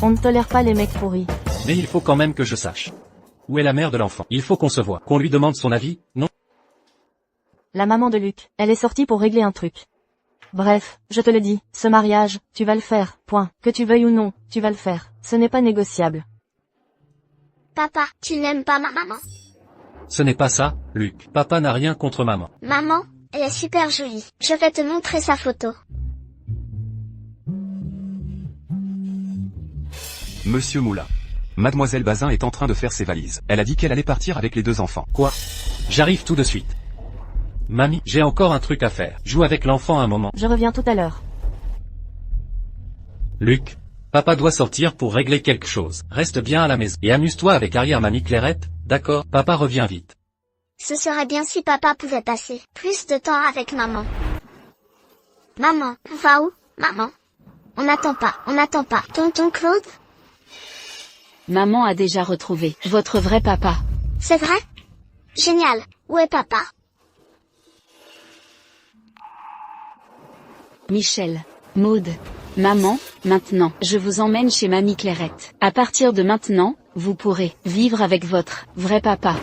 on ne tolère pas les mecs pourris. Mais il faut quand même que je sache. Où est la mère de l'enfant? Il faut qu'on se voie. Qu'on lui demande son avis, non? La maman de Luc, elle est sortie pour régler un truc. Bref, je te le dis, ce mariage, tu vas le faire, point. Que tu veuilles ou non, tu vas le faire. Ce n'est pas négociable. Papa, tu n'aimes pas ma maman? Ce n'est pas ça, Luc. Papa n'a rien contre maman. Maman, elle est super jolie. Je vais te montrer sa photo. Monsieur Moulin. Mademoiselle Bazin est en train de faire ses valises. Elle a dit qu'elle allait partir avec les 2 enfants. Quoi? J'arrive tout de suite. Mamie, j'ai encore un truc à faire. Joue avec l'enfant un moment. Je reviens tout à l'heure. Luc, papa doit sortir pour régler quelque chose. Reste bien à la maison. Et amuse-toi avec arrière-mamie Clairette, d'accord? Papa revient vite. Ce serait bien si papa pouvait passer plus de temps avec maman. Maman, on va où, maman? On n'attend pas. Tonton Claude? Maman a déjà retrouvé votre vrai papa. C'est vrai? Génial. Où est papa? Michel. Maud. Maman, maintenant, je vous emmène chez mamie Clairette. À partir de maintenant, vous pourrez vivre avec votre vrai papa.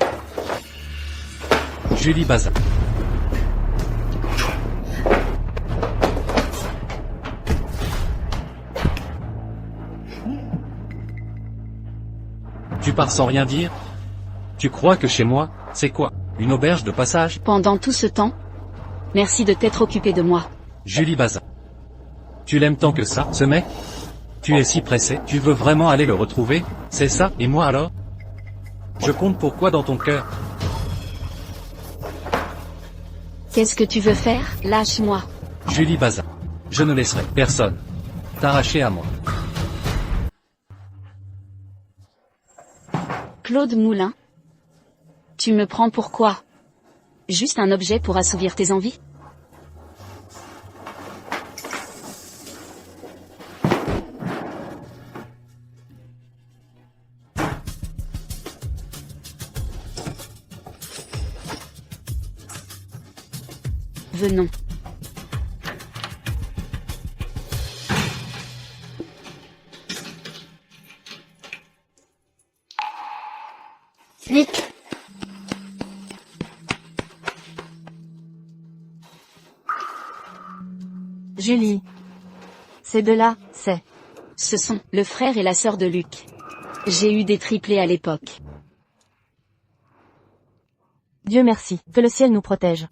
Julie Bazin. Tu pars sans rien dire? Tu crois que chez moi, c'est quoi? Une auberge de passage? Pendant tout ce temps, merci de t'être occupé de moi. Julie Bazin. Tu l'aimes tant que ça, ce mec? Tu es si pressé, tu veux vraiment aller le retrouver, c'est ça? Et moi alors? Je compte pour quoi dans ton cœur? Qu'est-ce que tu veux faire? Lâche-moi. Julie Bazin. Je ne laisserai personne t'arracher à moi. Claude Moulin. Tu me prends pour quoi? Juste un objet pour assouvir tes envies? Venons. Luc. Julie. Ces deux-là, c'est... Ce sont le frère et la sœur de Luc. J'ai eu des triplés à l'époque. Dieu merci, que le ciel nous protège.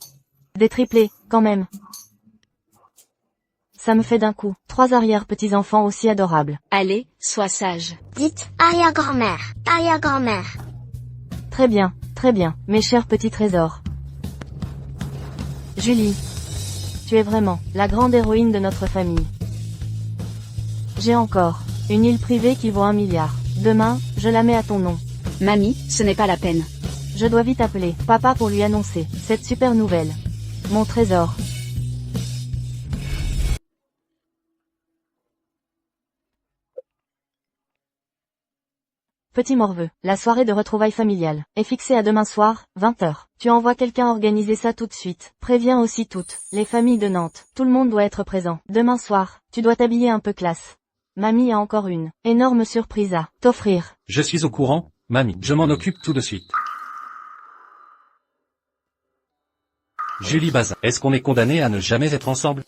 Des triplés, quand même. Ça me fait d'un coup, 3 arrière-petits-enfants aussi adorables. Allez, sois sage. Dites, arrière-grand-mère, arrière-grand-mère. Très bien, mes chers petits trésors. Julie. Tu es vraiment, la grande héroïne de notre famille. J'ai encore, une île privée qui vaut 1 milliard. Demain, je la mets à ton nom. Mamie, ce n'est pas la peine. Je dois vite appeler papa pour lui annoncer cette super nouvelle. Mon trésor. Petit morveux, la soirée de retrouvailles familiales est fixée à demain soir, 20h. Tu envoies quelqu'un organiser ça tout de suite. Préviens aussi toutes, les familles de Nantes. Tout le monde doit être présent. Demain soir, tu dois t'habiller un peu classe. Mamie a encore une énorme surprise à t'offrir. Je suis au courant, mamie. Je m'en occupe tout de suite. Julie Bazin, est-ce qu'on est condamné à ne jamais être ensemble?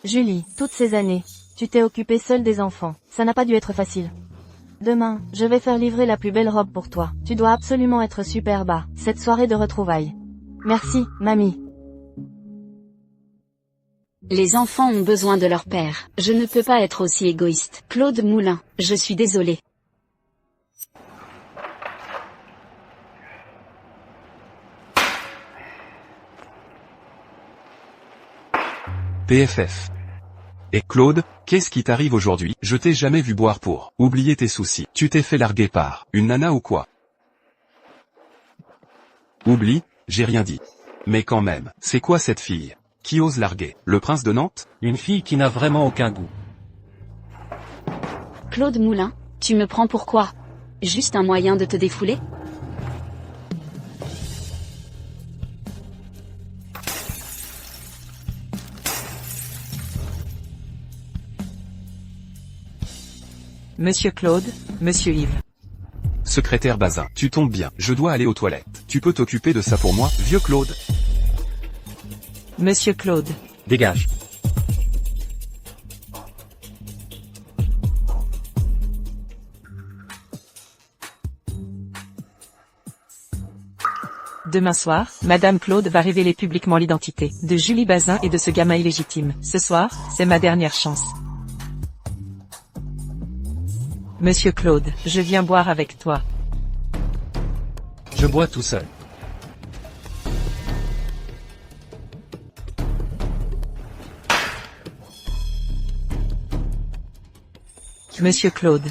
Julie, toutes ces années, tu t'es occupée seule des enfants. Ça n'a pas dû être facile. Demain, je vais faire livrer la plus belle robe pour toi. Tu dois absolument être superbe à cette soirée de retrouvailles. Merci, mamie. Les enfants ont besoin de leur père. Je ne peux pas être aussi égoïste. Claude Moulin, je suis désolée. PFF. Et Claude, qu'est-ce qui t'arrive aujourd'hui? Je t'ai jamais vu boire pour oublier tes soucis. Tu t'es fait larguer par une nana ou quoi? Oublie, j'ai rien dit. Mais quand même, c'est quoi cette fille? Qui ose larguer? Le prince de Nantes? Une fille qui n'a vraiment aucun goût. Claude Moulin, tu me prends pour quoi? Juste un moyen de te défouler? Monsieur Claude, Monsieur Yves. Secrétaire Bazin, tu tombes bien, je dois aller aux toilettes. Tu peux t'occuper de ça pour moi, vieux Claude? Monsieur Claude. Dégage. Demain soir, Madame Claude va révéler publiquement l'identité de Julie Bazin et de ce gamin illégitime. Ce soir, c'est ma dernière chance. Monsieur Claude, je viens boire avec toi. Je bois tout seul. Monsieur Claude.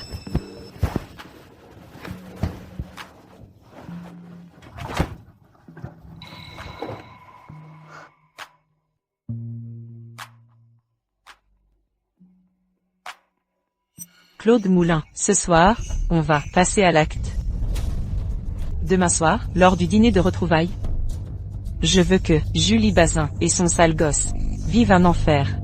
Claude Moulin, ce soir, on va passer à l'acte. Demain soir, lors du dîner de retrouvailles, je veux que Julie Bazin et son sale gosse vivent un enfer.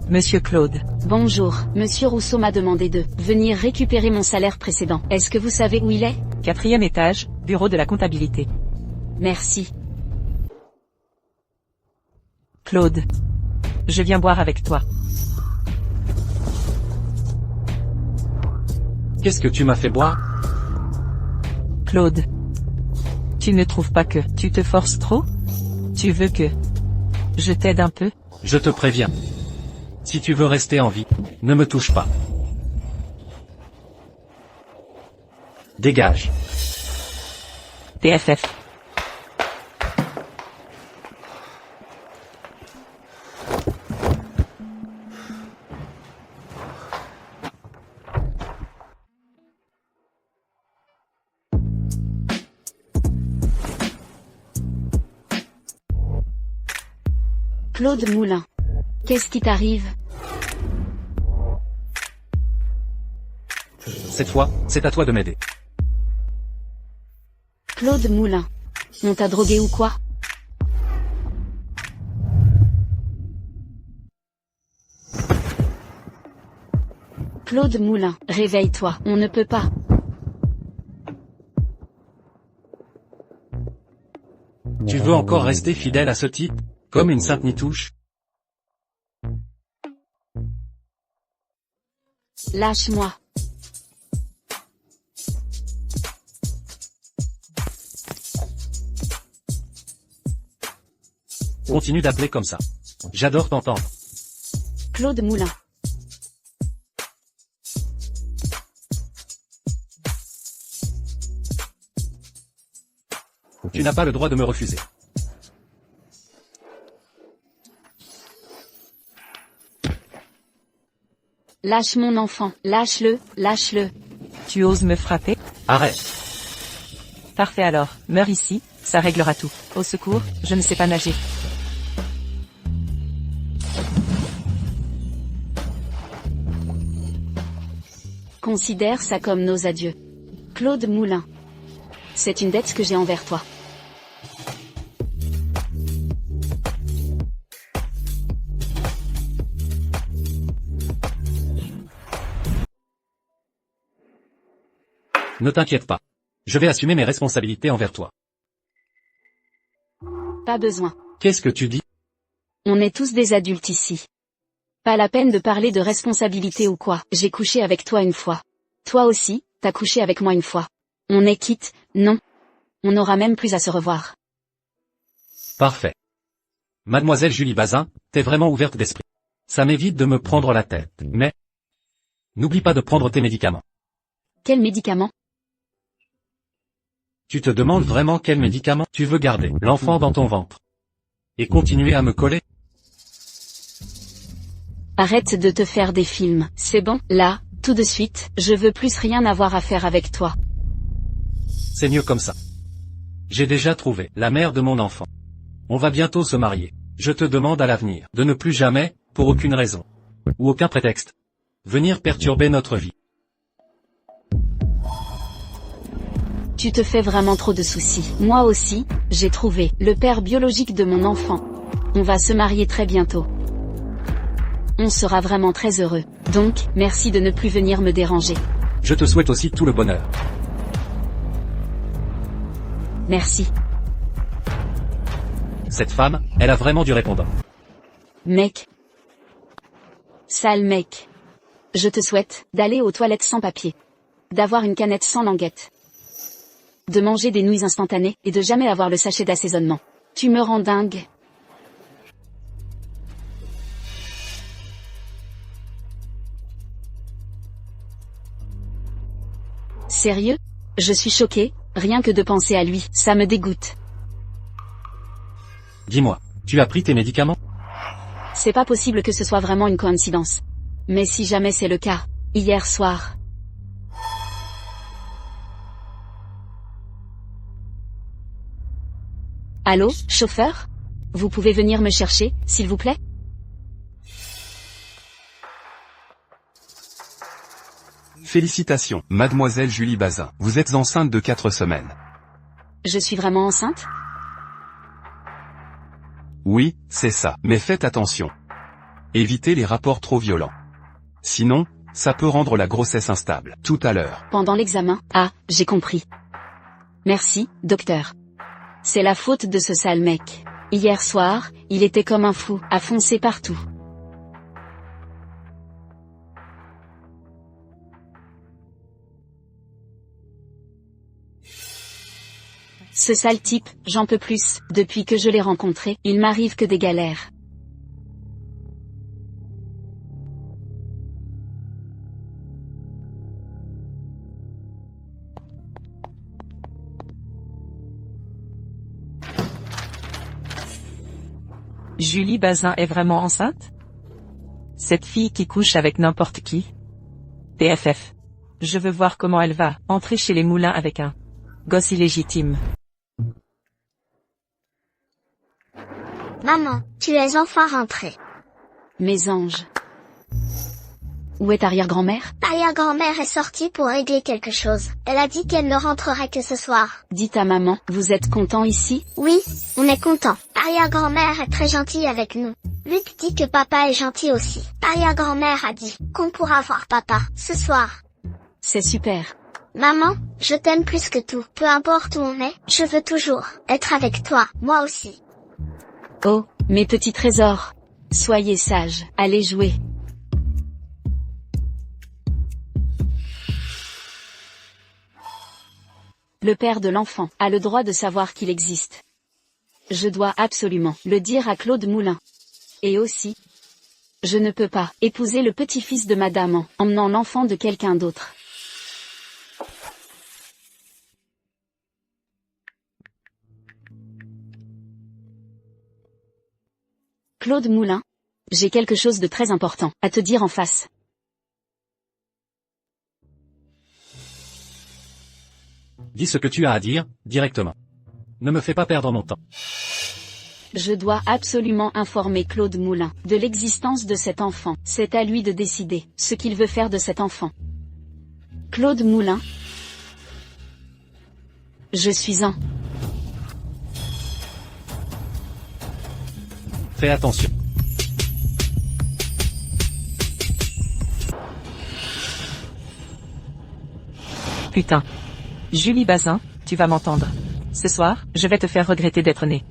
Monsieur Claude. Bonjour, Monsieur Rousseau m'a demandé de venir récupérer mon salaire précédent. Est-ce que vous savez où il est? 4e étage, bureau de la comptabilité. Merci. Claude. Je viens boire avec toi. Qu'est-ce que tu m'as fait boire? Claude. Tu ne trouves pas que tu te forces trop? Tu veux que je t'aide un peu? Je te préviens. Si tu veux rester en vie, ne me touche pas. Dégage. PFF. Claude Moulin. Qu'est-ce qui t'arrive? Cette fois, c'est à toi de m'aider. Claude Moulin. On t'a drogué ou quoi? Claude Moulin, réveille-toi, on ne peut pas. Tu veux encore rester fidèle à ce type, comme une sainte nitouche? Lâche-moi. Continue d'appeler comme ça. J'adore t'entendre. Claude Moulin. Tu n'as pas le droit de me refuser. Lâche mon enfant, lâche-le, lâche-le. Tu oses me frapper? Arrête. Parfait alors, meurs ici, ça réglera tout. Au secours, je ne sais pas nager. Considère ça comme nos adieux. Claude Moulin. C'est une dette que j'ai envers toi. Ne t'inquiète pas. Je vais assumer mes responsabilités envers toi. Pas besoin. Qu'est-ce que tu dis? On est tous des adultes ici. Pas la peine de parler de responsabilité ou quoi. J'ai couché avec toi une fois. Toi aussi, t'as couché avec moi une fois. On est quitte, non? On n'aura même plus à se revoir. Parfait. Mademoiselle Julie Bazin, t'es vraiment ouverte d'esprit. Ça m'évite de me prendre la tête, mais... N'oublie pas de prendre tes médicaments. Quel médicament? Tu te demandes vraiment quel médicament tu veux garder l'enfant dans ton ventre. Et continuer à me coller? Arrête de te faire des films, c'est bon, là, tout de suite, je veux plus rien avoir à faire avec toi. C'est mieux comme ça. J'ai déjà trouvé la mère de mon enfant. On va bientôt se marier. Je te demande à l'avenir de ne plus jamais, pour aucune raison, ou aucun prétexte, venir perturber notre vie. Tu te fais vraiment trop de soucis. Moi aussi, j'ai trouvé le père biologique de mon enfant. On va se marier très bientôt. On sera vraiment très heureux. Donc, merci de ne plus venir me déranger. Je te souhaite aussi tout le bonheur. Merci. Cette femme, elle a vraiment du répondant. Mec. Sale mec. Je te souhaite d'aller aux toilettes sans papier. D'avoir une canette sans languette. De manger des nouilles instantanées et de jamais avoir le sachet d'assaisonnement. Tu me rends dingue. Sérieux? Je suis choquée, rien que de penser à lui, ça me dégoûte. Dis-moi, tu as pris tes médicaments? C'est pas possible que ce soit vraiment une coïncidence. Mais si jamais c'est le cas, hier soir... Allô, chauffeur? Vous pouvez venir me chercher, s'il vous plaît? Félicitations, mademoiselle Julie Bazin. Vous êtes enceinte de 4 semaines. Je suis vraiment enceinte? Oui, c'est ça. Mais faites attention. Évitez les rapports trop violents. Sinon, ça peut rendre la grossesse instable. Tout à l'heure. Pendant l'examen? Ah, j'ai compris. Merci, docteur. C'est la faute de ce sale mec. Hier soir, il était comme un fou, à foncer partout. Ce sale type, j'en peux plus. Depuis que je l'ai rencontré, il m'arrive que des galères. Julie Bazin est vraiment enceinte? Cette fille qui couche avec n'importe qui? PFF. Je veux voir comment elle va entrer chez les Moulins avec un gosse illégitime. Maman, tu es enfin rentrée. Mes anges. Où est arrière-grand-mère? Arrière-grand-mère est sortie pour régler quelque chose. Elle a dit qu'elle ne rentrerait que ce soir. Dites à maman, vous êtes content ici? Oui, on est content. Arrière-grand-mère est très gentille avec nous. Luc dit que papa est gentil aussi. Arrière-grand-mère a dit qu'on pourra voir papa ce soir. C'est super. Maman, je t'aime plus que tout. Peu importe où on est, je veux toujours être avec toi, moi aussi. Oh, mes petits trésors. Soyez sages, allez jouer. Le père de l'enfant a le droit de savoir qu'il existe. Je dois absolument le dire à Claude Moulin. Et aussi, je ne peux pas épouser le petit-fils de madame en emmenant l'enfant de quelqu'un d'autre. Claude Moulin, j'ai quelque chose de très important à te dire en face. Dis ce que tu as à dire, directement. Ne me fais pas perdre mon temps. Je dois absolument informer Claude Moulin de l'existence de cet enfant. C'est à lui de décider ce qu'il veut faire de cet enfant. Claude Moulin. Je suis un. Fais attention. Putain. Julie Bazin, tu vas m'entendre. Ce soir, je vais te faire regretter d'être née.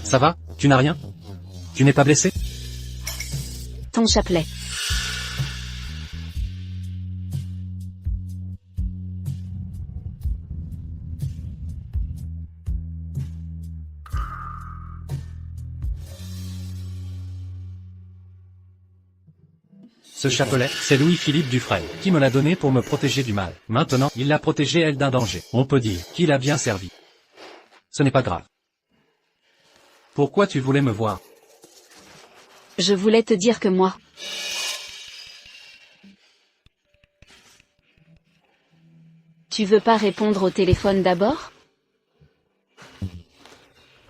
Ça va? Tu n'as rien? Tu n'es pas blessé? Ton chapelet. Ce chapelet, c'est Louis-Philippe Dufresne, qui me l'a donné pour me protéger du mal. Maintenant, il l'a protégée elle d'un danger. On peut dire qu'il a bien servi. Ce n'est pas grave. Pourquoi tu voulais me voir? Je voulais te dire que moi. Tu veux pas répondre au téléphone d'abord?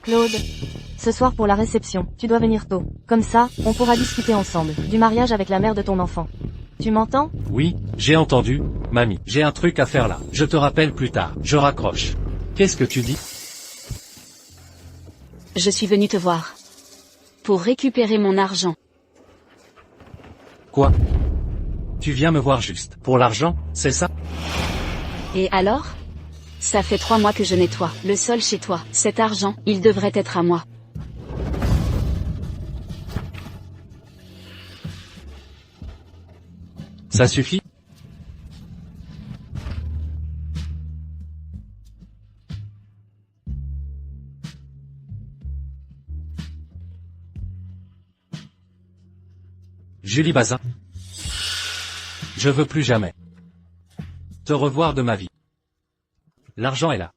Claude. Ce soir pour la réception, tu dois venir tôt. Comme ça, on pourra discuter ensemble du mariage avec la mère de ton enfant. Tu m'entends? Oui, j'ai entendu, mamie. J'ai un truc à faire là. Je te rappelle plus tard. Je raccroche. Qu'est-ce que tu dis? Je suis venu te voir. Pour récupérer mon argent. Quoi? Tu viens me voir juste pour l'argent, c'est ça? Et alors? Ça fait 3 mois que je nettoie le sol chez toi. Cet argent, il devrait être à moi. Ça suffit? Julie Bazin. Je veux plus jamais te revoir de ma vie. L'argent est là.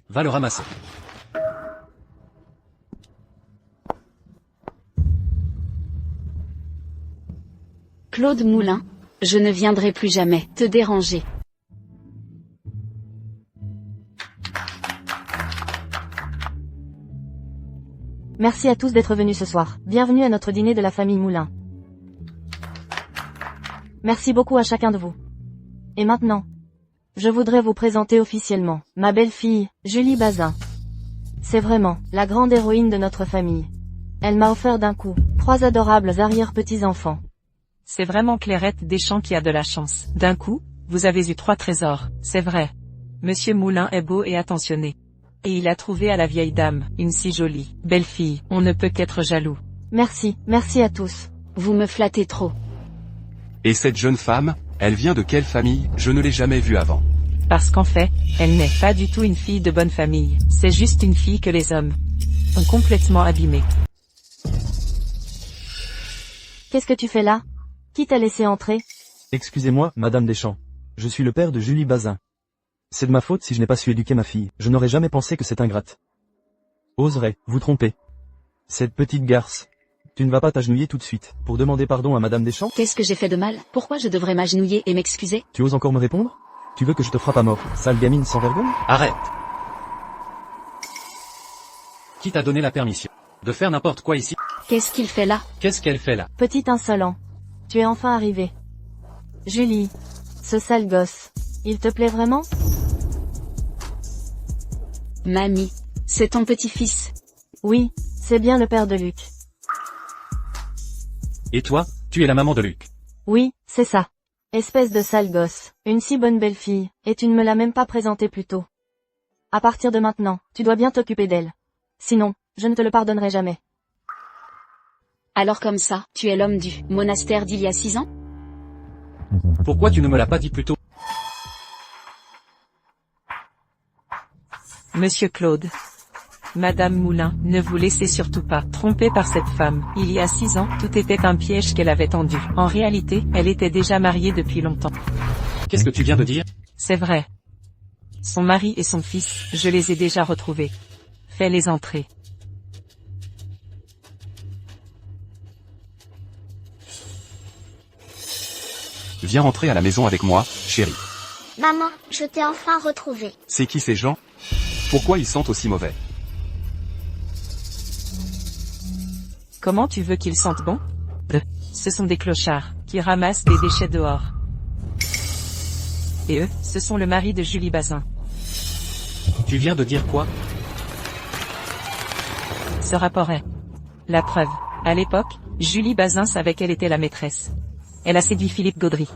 Va le ramasser. Claude Moulin, je ne viendrai plus jamais te déranger. Merci à tous d'être venus ce soir. Bienvenue à notre dîner de la famille Moulin. Merci beaucoup à chacun de vous. Et maintenant, je voudrais vous présenter officiellement ma belle-fille, Julie Bazin. C'est vraiment la grande héroïne de notre famille. Elle m'a offert d'un coup 3 adorables arrière-petits-enfants. C'est vraiment Clairette Deschamps qui a de la chance. D'un coup, vous avez eu 3 trésors, c'est vrai. Monsieur Moulin est beau et attentionné. Et il a trouvé à la vieille dame une si jolie belle-fille. On ne peut qu'être jaloux. Merci à tous. Vous me flattez trop. Et cette jeune femme, elle vient de quelle famille? Je ne l'ai jamais vue avant. Parce qu'en fait, elle n'est pas du tout une fille de bonne famille. C'est juste une fille que les hommes ont complètement abîmée. Qu'est-ce que tu fais là? Qui t'a laissé entrer? Excusez-moi, Madame Deschamps. Je suis le père de Julie Bazin. C'est de ma faute si je n'ai pas su éduquer ma fille. Je n'aurais jamais pensé que cette ingrate oserait vous tromper. Cette petite garce. Tu ne vas pas t'agenouiller tout de suite pour demander pardon à Madame Deschamps? Qu'est-ce que j'ai fait de mal? Pourquoi je devrais m'agenouiller et m'excuser? Tu oses encore me répondre? Tu veux que je te frappe à mort, sale gamine sans vergogne? Arrête. Qui t'a donné la permission de faire n'importe quoi ici? Qu'est-ce qu'il fait là? Qu'est-ce qu'elle fait là? Petit insolent. Tu es enfin arrivé. Julie. Ce sale gosse. Il te plaît vraiment? Mamie. C'est ton petit-fils. Oui, c'est bien le père de Luc. Et toi, tu es la maman de Luc. Oui, c'est ça. Espèce de sale gosse. Une si bonne belle-fille, et tu ne me l'as même pas présentée plus tôt. À partir de maintenant, tu dois bien t'occuper d'elle. Sinon, je ne te le pardonnerai jamais. Alors comme ça, tu es l'homme du monastère d'il y a 6 ans? Pourquoi tu ne me l'as pas dit plus tôt? Monsieur Claude. Madame Moulin, ne vous laissez surtout pas tromper par cette femme. Il y a 6 ans, tout était un piège qu'elle avait tendu. En réalité, elle était déjà mariée depuis longtemps. Qu'est-ce que tu viens de dire? C'est vrai. Son mari et son fils, je les ai déjà retrouvés. Fais-les entrer. Viens rentrer à la maison avec moi, chérie. Maman, je t'ai enfin retrouvé. C'est qui ces gens? Pourquoi ils sentent aussi mauvais? Comment tu veux qu'ils sentent bon? Ce sont des clochards, qui ramassent des déchets dehors. Et eux, ce sont le mari de Julie Bazin. Tu viens de dire quoi? Ce rapport est la preuve. À l'époque, Julie Bazin savait qu'elle était la maîtresse. Elle a séduit Philippe Gaudry.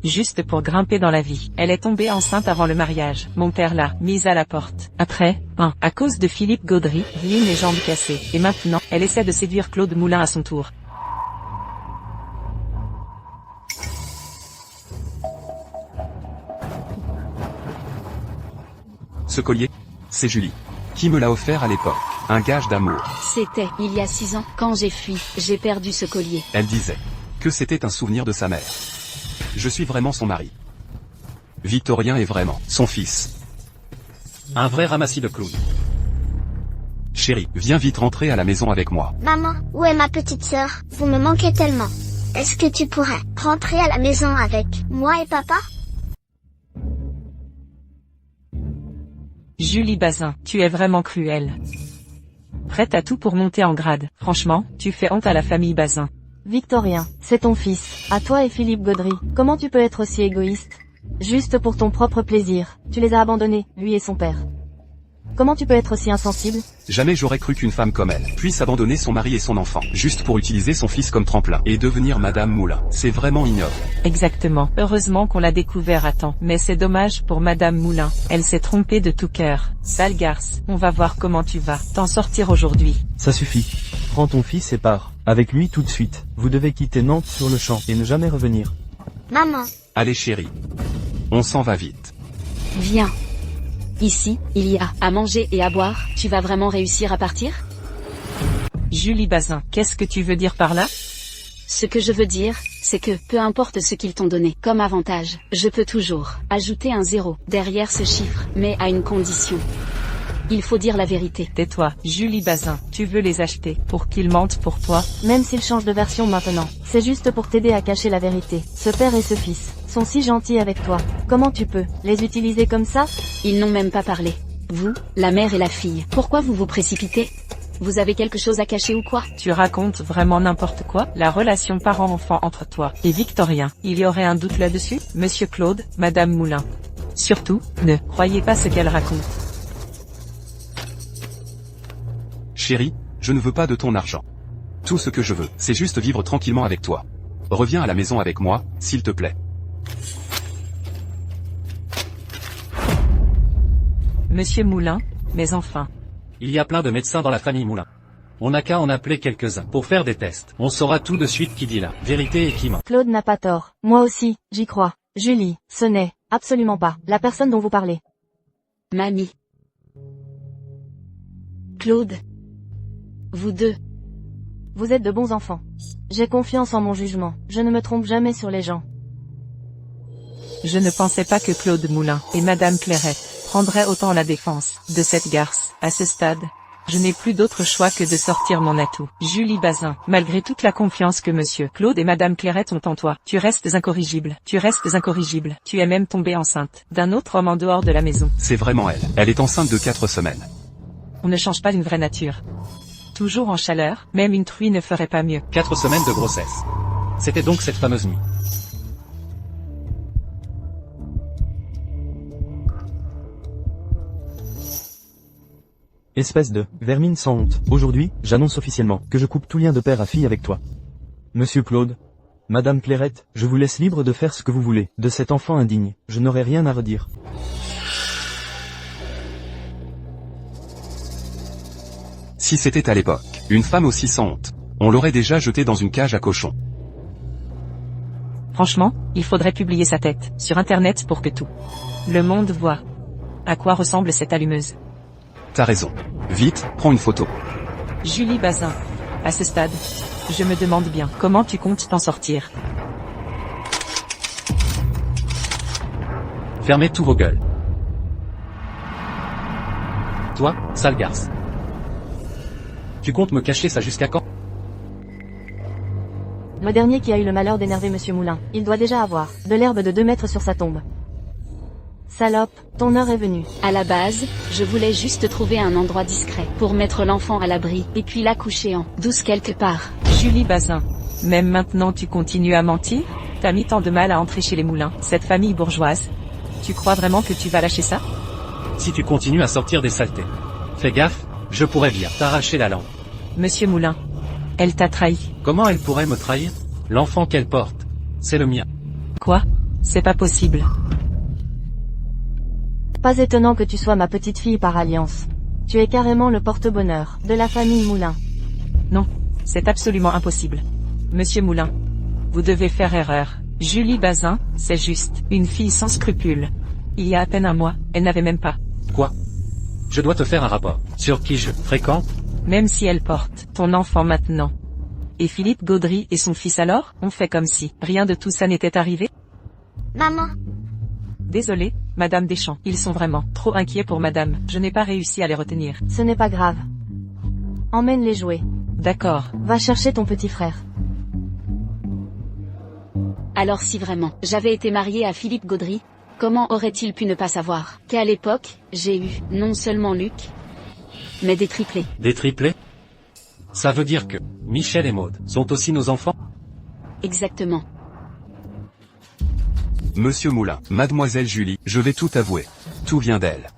Juste pour grimper dans la vie. Elle est tombée enceinte avant le mariage. Mon père l'a mise à la porte. Après, à cause de Philippe Gaudry, ruine et jambes cassées. Et maintenant, elle essaie de séduire Claude Moulin à son tour. Ce collier, c'est Julie. Qui me l'a offert à l'époque. Un gage d'amour. C'était il y a 6 ans, quand j'ai fui, j'ai perdu ce collier. Elle disait que c'était un souvenir de sa mère. Je suis vraiment son mari. Victorien est vraiment son fils. Un vrai ramassis de clowns. Chérie, viens vite rentrer à la maison avec moi. Maman, où est ma petite sœur? Vous me manquez tellement. Est-ce que tu pourrais rentrer à la maison avec moi et papa? Julie Bazin, tu es vraiment cruelle. Prête à tout pour monter en grade. Franchement, tu fais honte à la famille Bazin. Victorien, c'est ton fils, à toi et Philippe Gaudry. Comment tu peux être aussi égoïste? Juste pour ton propre plaisir, tu les as abandonnés, lui et son père. Comment tu peux être aussi insensible? Jamais j'aurais cru qu'une femme comme elle puisse abandonner son mari et son enfant, juste pour utiliser son fils comme tremplin, et devenir Madame Moulin. C'est vraiment ignoble. Exactement. Heureusement qu'on l'a découvert à temps. Mais c'est dommage pour Madame Moulin. Elle s'est trompée de tout cœur. Sale garce. On va voir comment tu vas t'en sortir aujourd'hui. Ça suffit. Prends ton fils et pars. Avec lui tout de suite. Vous devez quitter Nantes sur le champ et ne jamais revenir. Maman. Allez chérie. On s'en va vite. Viens. Ici, il y a à manger et à boire. Tu vas vraiment réussir à partir? Julie Bazin, qu'est-ce que tu veux dire par là? Ce que je veux dire, c'est que, peu importe ce qu'ils t'ont donné comme avantage, je peux toujours ajouter un 0 derrière ce chiffre, mais à une condition. Il faut dire la vérité. Tais-toi, Julie Bazin, tu veux les acheter pour qu'ils mentent pour toi? Même s'ils changent de version maintenant, c'est juste pour t'aider à cacher la vérité. Ce père et ce fils sont si gentils avec toi. Comment tu peux les utiliser comme ça? Ils n'ont même pas parlé. Vous, la mère et la fille, pourquoi vous vous précipitez? Vous avez quelque chose à cacher ou quoi? Tu racontes vraiment n'importe quoi? La relation parent-enfant entre toi et Victorien, il y aurait un doute là-dessus? Monsieur Claude, Madame Moulin. Surtout, ne croyez pas ce qu'elle raconte. Chérie, je ne veux pas de ton argent. Tout ce que je veux, c'est juste vivre tranquillement avec toi. Reviens à la maison avec moi, s'il te plaît. Monsieur Moulin, mais enfin. Il y a plein de médecins dans la famille Moulin. On n'a qu'à en appeler quelques-uns pour faire des tests. On saura tout de suite qui dit la vérité et qui ment. Claude n'a pas tort. Moi aussi, j'y crois. Julie, ce n'est absolument pas la personne dont vous parlez. Mamie. Claude. Vous deux. Vous êtes de bons enfants. J'ai confiance en mon jugement. Je ne me trompe jamais sur les gens. Je ne pensais pas que Claude Moulin et Madame Clairette prendraient autant la défense de cette garce. À ce stade, je n'ai plus d'autre choix que de sortir mon atout. Julie Bazin, malgré toute la confiance que Monsieur Claude et Madame Clairette ont en toi, tu restes incorrigible. Tu restes incorrigible. Tu es même tombée enceinte d'un autre homme en dehors de la maison. C'est vraiment elle. Elle est enceinte de 4 semaines. On ne change pas d'une vraie nature. Toujours en chaleur, même une truie ne ferait pas mieux. 4 semaines de grossesse. C'était donc cette fameuse nuit. Espèce de vermine sans honte. Aujourd'hui, j'annonce officiellement que je coupe tout lien de père à fille avec toi. Monsieur Claude, Madame Clairette, je vous laisse libre de faire ce que vous voulez. De cet enfant indigne, je n'aurai rien à redire. Si c'était à l'époque, une femme aussi sans honte, on l'aurait déjà jetée dans une cage à cochons. Franchement, il faudrait publier sa tête sur internet pour que tout le monde voit à quoi ressemble cette allumeuse. T'as raison. Vite, prends une photo. Julie Bazin. À ce stade, je me demande bien comment tu comptes t'en sortir. Fermez tous vos gueules. Toi, sale garce. Tu comptes me cacher ça jusqu'à quand? Le dernier qui a eu le malheur d'énerver Monsieur Moulin, il doit déjà avoir de l'herbe de 2 mètres sur sa tombe. Salope, ton heure est venue. À la base, je voulais juste trouver un endroit discret pour mettre l'enfant à l'abri, et puis la coucher en douce quelque part. Julie Bazin. Même maintenant tu continues à mentir? T'as mis tant de mal à entrer chez les Moulins, cette famille bourgeoise. Tu crois vraiment que tu vas lâcher ça? Si tu continues à sortir des saletés. Fais gaffe, je pourrais bien t'arracher la langue. Monsieur Moulin. Elle t'a trahi. Comment elle pourrait me trahir? L'enfant qu'elle porte, c'est le mien. Quoi? C'est pas possible. Pas étonnant que tu sois ma petite fille par alliance. Tu es carrément le porte-bonheur de la famille Moulin. Non, c'est absolument impossible. Monsieur Moulin. Vous devez faire erreur. Julie Bazin, c'est juste une fille sans scrupules. Il y a à peine un mois, elle n'avait même pas. Quoi? Je dois te faire un rapport. Sur qui je fréquente? Même si elle porte ton enfant maintenant. Et Philippe Gaudry et son fils alors, on fait comme si rien de tout ça n'était arrivé? Maman, Désolée, Madame Deschamps, ils sont vraiment trop inquiets pour Madame, je n'ai pas réussi à les retenir. Ce n'est pas grave. Emmène-les jouer. D'accord. Va chercher ton petit frère. Alors si vraiment, j'avais été mariée à Philippe Gaudry, comment aurait-il pu ne pas savoir qu'à l'époque, j'ai eu, non seulement Luc, mais des triplés. Des triplés? Ça veut dire que Michel et Maude sont aussi nos enfants? Exactement. Monsieur Moulin, mademoiselle Julie, je vais tout avouer. Tout vient d'elle.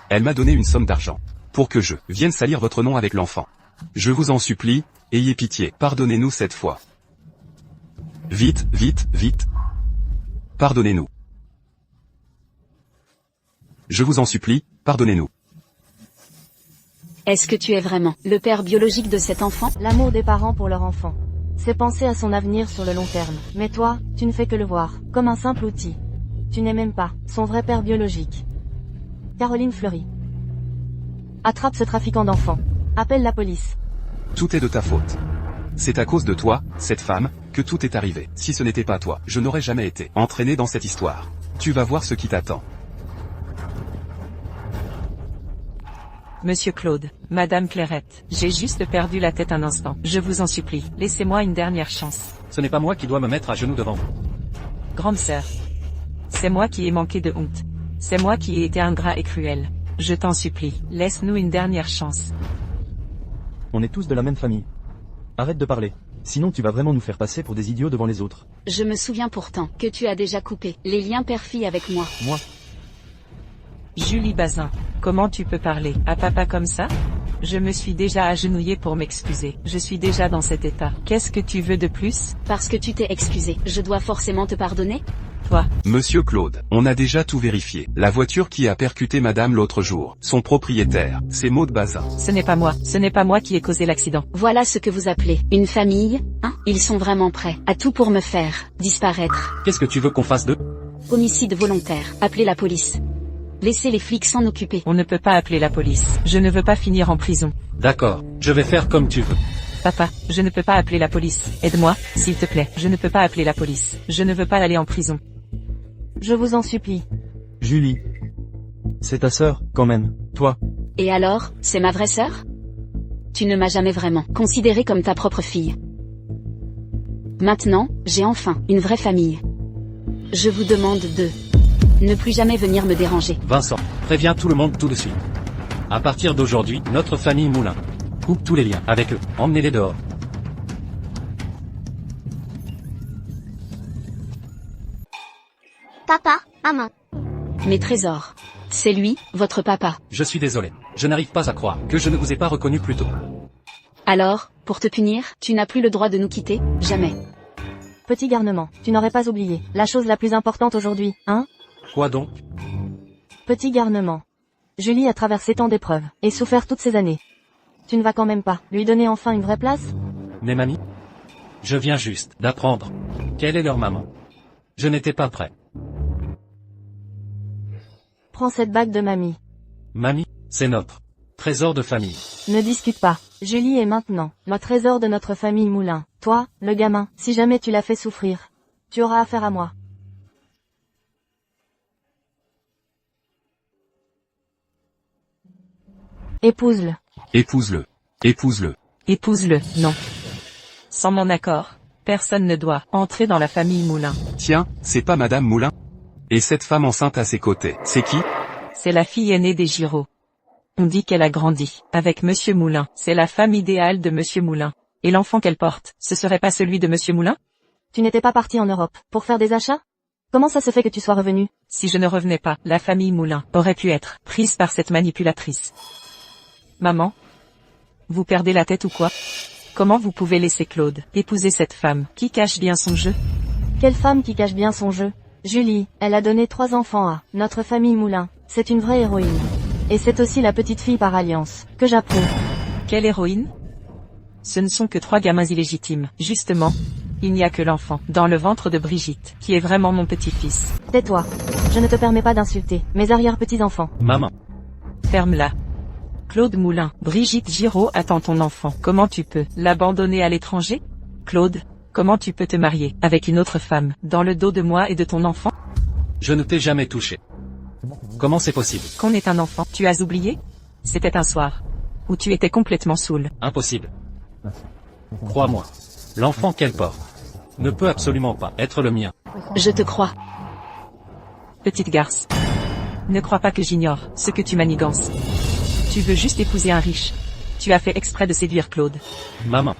Elle m'a donné une somme d'argent. Pour que je vienne salir votre nom avec l'enfant. Je vous en supplie, ayez pitié, pardonnez-nous cette fois. Vite, vite, vite. Pardonnez-nous. Je vous en supplie, pardonnez-nous. Est-ce que tu es vraiment le père biologique de cet enfant? L'amour des parents pour leur enfant. C'est penser à son avenir sur le long terme. Mais toi, tu ne fais que le voir, comme un simple outil. Tu n'es même pas son vrai père biologique. Caroline Fleury. Attrape ce trafiquant d'enfants. Appelle la police. Tout est de ta faute. C'est à cause de toi, cette femme, que tout est arrivé. Si ce n'était pas toi, je n'aurais jamais été entraîné dans cette histoire. Tu vas voir ce qui t'attend. Monsieur Claude, Madame Clairette, j'ai juste perdu la tête un instant. Je vous en supplie, laissez-moi une dernière chance. Ce n'est pas moi qui dois me mettre à genoux devant vous. Grande sœur. C'est moi qui ai manqué de honte. C'est moi qui ai été ingrat et cruel. Je t'en supplie, laisse-nous une dernière chance. On est tous de la même famille. Arrête de parler. Sinon tu vas vraiment nous faire passer pour des idiots devant les autres. Je me souviens pourtant que tu as déjà coupé les liens père-fille avec moi. Moi? Julie Bazin, comment tu peux parler à papa comme ça? Je me suis déjà agenouillée pour m'excuser. Je suis déjà dans cet état. Qu'est-ce que tu veux de plus? Parce que tu t'es excusé, je dois forcément te pardonner? Toi. Monsieur Claude, on a déjà tout vérifié. La voiture qui a percuté madame l'autre jour, son propriétaire, c'est Maude Bazin. Ce n'est pas moi. Ce n'est pas moi qui ai causé l'accident. Voilà ce que vous appelez une famille, hein? Ils sont vraiment prêts à tout pour me faire disparaître. Qu'est-ce que tu veux qu'on fasse d'eux? Homicide volontaire, appelez la police. Laissez les flics s'en occuper. On ne peut pas appeler la police. Je ne veux pas finir en prison. D'accord, je vais faire comme tu veux. Papa, je ne peux pas appeler la police. Aide-moi, s'il te plaît. Je ne peux pas appeler la police. Je ne veux pas aller en prison. Je vous en supplie. Julie. C'est ta sœur, quand même. Toi. Et alors, c'est ma vraie sœur? Tu ne m'as jamais vraiment considérée comme ta propre fille. Maintenant, j'ai enfin une vraie famille. Je vous demande de ne plus jamais venir me déranger. Vincent, préviens tout le monde tout de suite. À partir d'aujourd'hui, notre famille Moulin. Coupe tous les liens avec eux, emmenez-les dehors. papa, maman. Mes trésors. C'est lui, votre papa. Je suis désolé, je n'arrive pas à croire que je ne vous ai pas reconnu plus tôt. Alors, pour te punir, tu n'as plus le droit de nous quitter, jamais. Petit garnement, tu n'aurais pas oublié la chose la plus importante aujourd'hui, hein? Quoi donc? Petit garnement. Julie a traversé tant d'épreuves, et souffert toutes ces années. Tu ne vas quand même pas lui donner enfin une vraie place? Mes mamies? Je viens juste d'apprendre quelle est leur maman. Je n'étais pas prêt. Prends cette bague de mamie. Mamie, c'est notre trésor de famille. Ne discute pas. Julie est maintenant le trésor de notre famille Moulin. Toi, le gamin, si jamais tu l'as fait souffrir, tu auras affaire à moi. Épouse-le. Épouse-le. Épouse-le. Épouse-le, non. Sans mon accord, personne ne doit entrer dans la famille Moulin. Tiens, c'est pas Madame Moulin? Et cette femme enceinte à ses côtés, c'est qui? C'est la fille aînée des Giraud. On dit qu'elle a grandi avec Monsieur Moulin. C'est la femme idéale de Monsieur Moulin. Et l'enfant qu'elle porte, ce serait pas celui de Monsieur Moulin? Tu n'étais pas parti en Europe pour faire des achats? Comment ça se fait que tu sois revenu? Si je ne revenais pas, la famille Moulin aurait pu être prise par cette manipulatrice. Maman? Vous perdez la tête ou quoi? Comment vous pouvez laisser Claude épouser cette femme qui cache bien son jeu? Quelle femme qui cache bien son jeu? Julie, elle a donné 3 enfants à notre famille Moulin. C'est une vraie héroïne. Et c'est aussi la petite fille par alliance, que j'approuve. Quelle héroïne? Ce ne sont que 3 gamins illégitimes. Justement, il n'y a que l'enfant dans le ventre de Brigitte, qui est vraiment mon petit-fils. Tais-toi. Je ne te permets pas d'insulter mes arrière-petits-enfants. Maman. Ferme-la. Claude Moulin, Brigitte Giraud attend ton enfant. Comment tu peux l'abandonner à l'étranger? Claude, comment tu peux te marier avec une autre femme, dans le dos de moi et de ton enfant? Je ne t'ai jamais touché. Comment c'est possible? Qu'on est un enfant, tu as oublié? C'était un soir où tu étais complètement saoul. Impossible. Crois-moi. L'enfant qu'elle porte ne peut absolument pas être le mien. Je te crois. Petite garce. Ne crois pas que j'ignore ce que tu manigances. Tu veux juste épouser un riche. Tu as fait exprès de séduire Claude. Maman.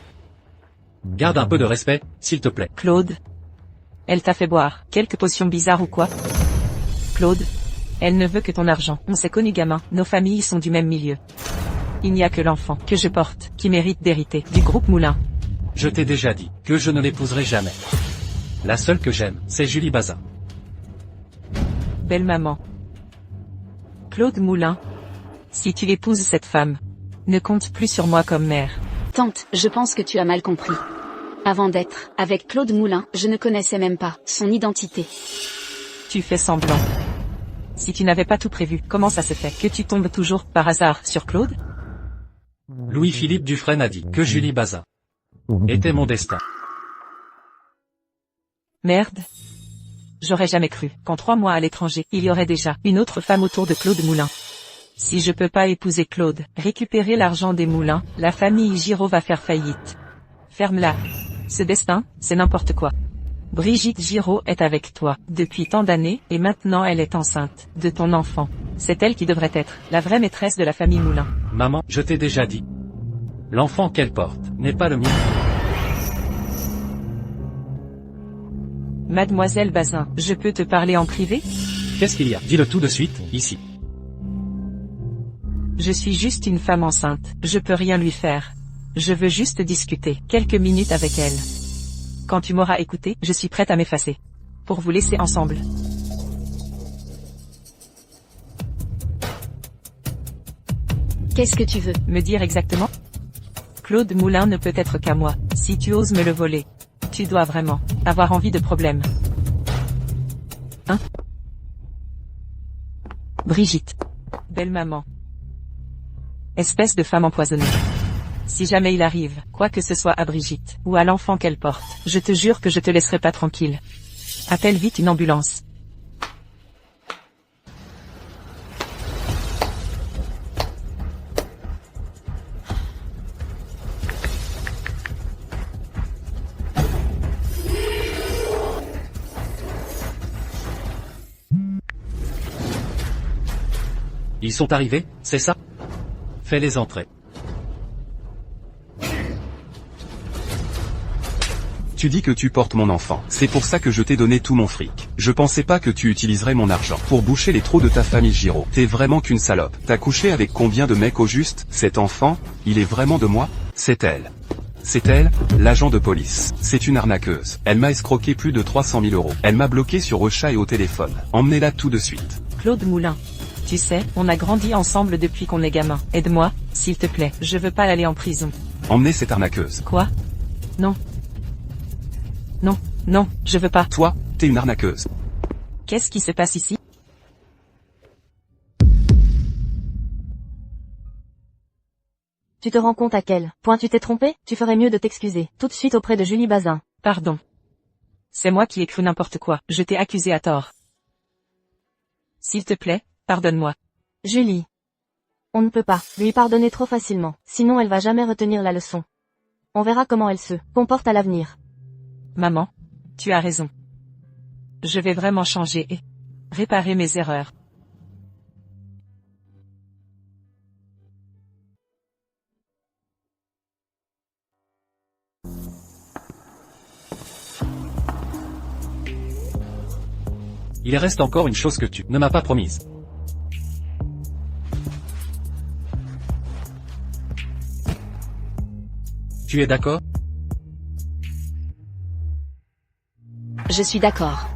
Garde un peu de respect, s'il te plaît. Claude. Elle t'a fait boire quelques potions bizarres ou quoi? Claude. Elle ne veut que ton argent. On s'est connus gamin, nos familles sont du même milieu. Il n'y a que l'enfant que je porte qui mérite d'hériter du groupe Moulin. Je t'ai déjà dit que je ne l'épouserai jamais. La seule que j'aime, c'est Julie Bazin. Belle maman. Claude Moulin. Si tu épouses cette femme, ne compte plus sur moi comme mère. Tante, je pense que tu as mal compris. Avant d'être avec Claude Moulin, je ne connaissais même pas son identité. Tu fais semblant. Si tu n'avais pas tout prévu, comment ça se fait que tu tombes toujours par hasard sur Claude? Louis-Philippe Dufresne a dit que Julie Bazin était mon destin. Merde. J'aurais jamais cru qu'en 3 mois à l'étranger, il y aurait déjà une autre femme autour de Claude Moulin. Si je peux pas épouser Claude, récupérer l'argent des Moulins, la famille Giraud va faire faillite. Ferme-la. Ce destin, c'est n'importe quoi. Brigitte Giraud est avec toi depuis tant d'années, et maintenant elle est enceinte de ton enfant. C'est elle qui devrait être la vraie maîtresse de la famille Moulin. Maman, je t'ai déjà dit. L'enfant qu'elle porte n'est pas le mien. Mademoiselle Bazin, je peux te parler en privé? Qu'est-ce qu'il y a? Dis-le tout de suite, ici. Je suis juste une femme enceinte, je peux rien lui faire. Je veux juste discuter quelques minutes avec elle. Quand tu m'auras écouté, je suis prête à m'effacer. Pour vous laisser ensemble. Qu'est-ce que tu veux? Me dire exactement? Claude Moulin ne peut être qu'à moi. Si tu oses me le voler, tu dois vraiment avoir envie de problème. Hein? Brigitte. Belle maman. Espèce de femme empoisonnée. Si jamais il arrive, quoi que ce soit à Brigitte, ou à l'enfant qu'elle porte, je te jure que je te laisserai pas tranquille. Appelle vite une ambulance. Ils sont arrivés, c'est ça? Fais-les entrer. Tu dis que tu portes mon enfant, c'est pour ça que je t'ai donné tout mon fric. Je pensais pas que tu utiliserais mon argent pour boucher les trous de ta famille Giraud. T'es vraiment qu'une salope. T'as couché avec combien de mecs au juste? Cet enfant, il est vraiment de moi? C'est elle. C'est elle, l'agent de police. C'est une arnaqueuse. Elle m'a escroqué plus de 300 000 €. Elle m'a bloqué sur Ocha et au téléphone. Emmenez-la tout de suite. Claude Moulin. Tu sais, on a grandi ensemble depuis qu'on est gamin. Aide-moi, s'il te plaît. Je veux pas aller en prison. Emmenez cette arnaqueuse. Quoi? Non. Non, non, je veux pas. Toi, T'es une arnaqueuse. Qu'est-ce qui se passe ici? Tu te rends compte à quel point tu t'es trompé? Tu ferais mieux de t'excuser, tout de suite auprès de Julie Bazin. Pardon. C'est moi qui ai cru n'importe quoi, je t'ai accusé à tort. S'il te plaît, pardonne-moi. Julie. On ne peut pas lui pardonner trop facilement, sinon elle va jamais retenir la leçon. On verra comment elle se comporte à l'avenir. Maman, tu as raison. Je vais vraiment changer et réparer mes erreurs. Il reste encore une chose que tu ne m'as pas promise. Tu es d'accord? Je suis d'accord.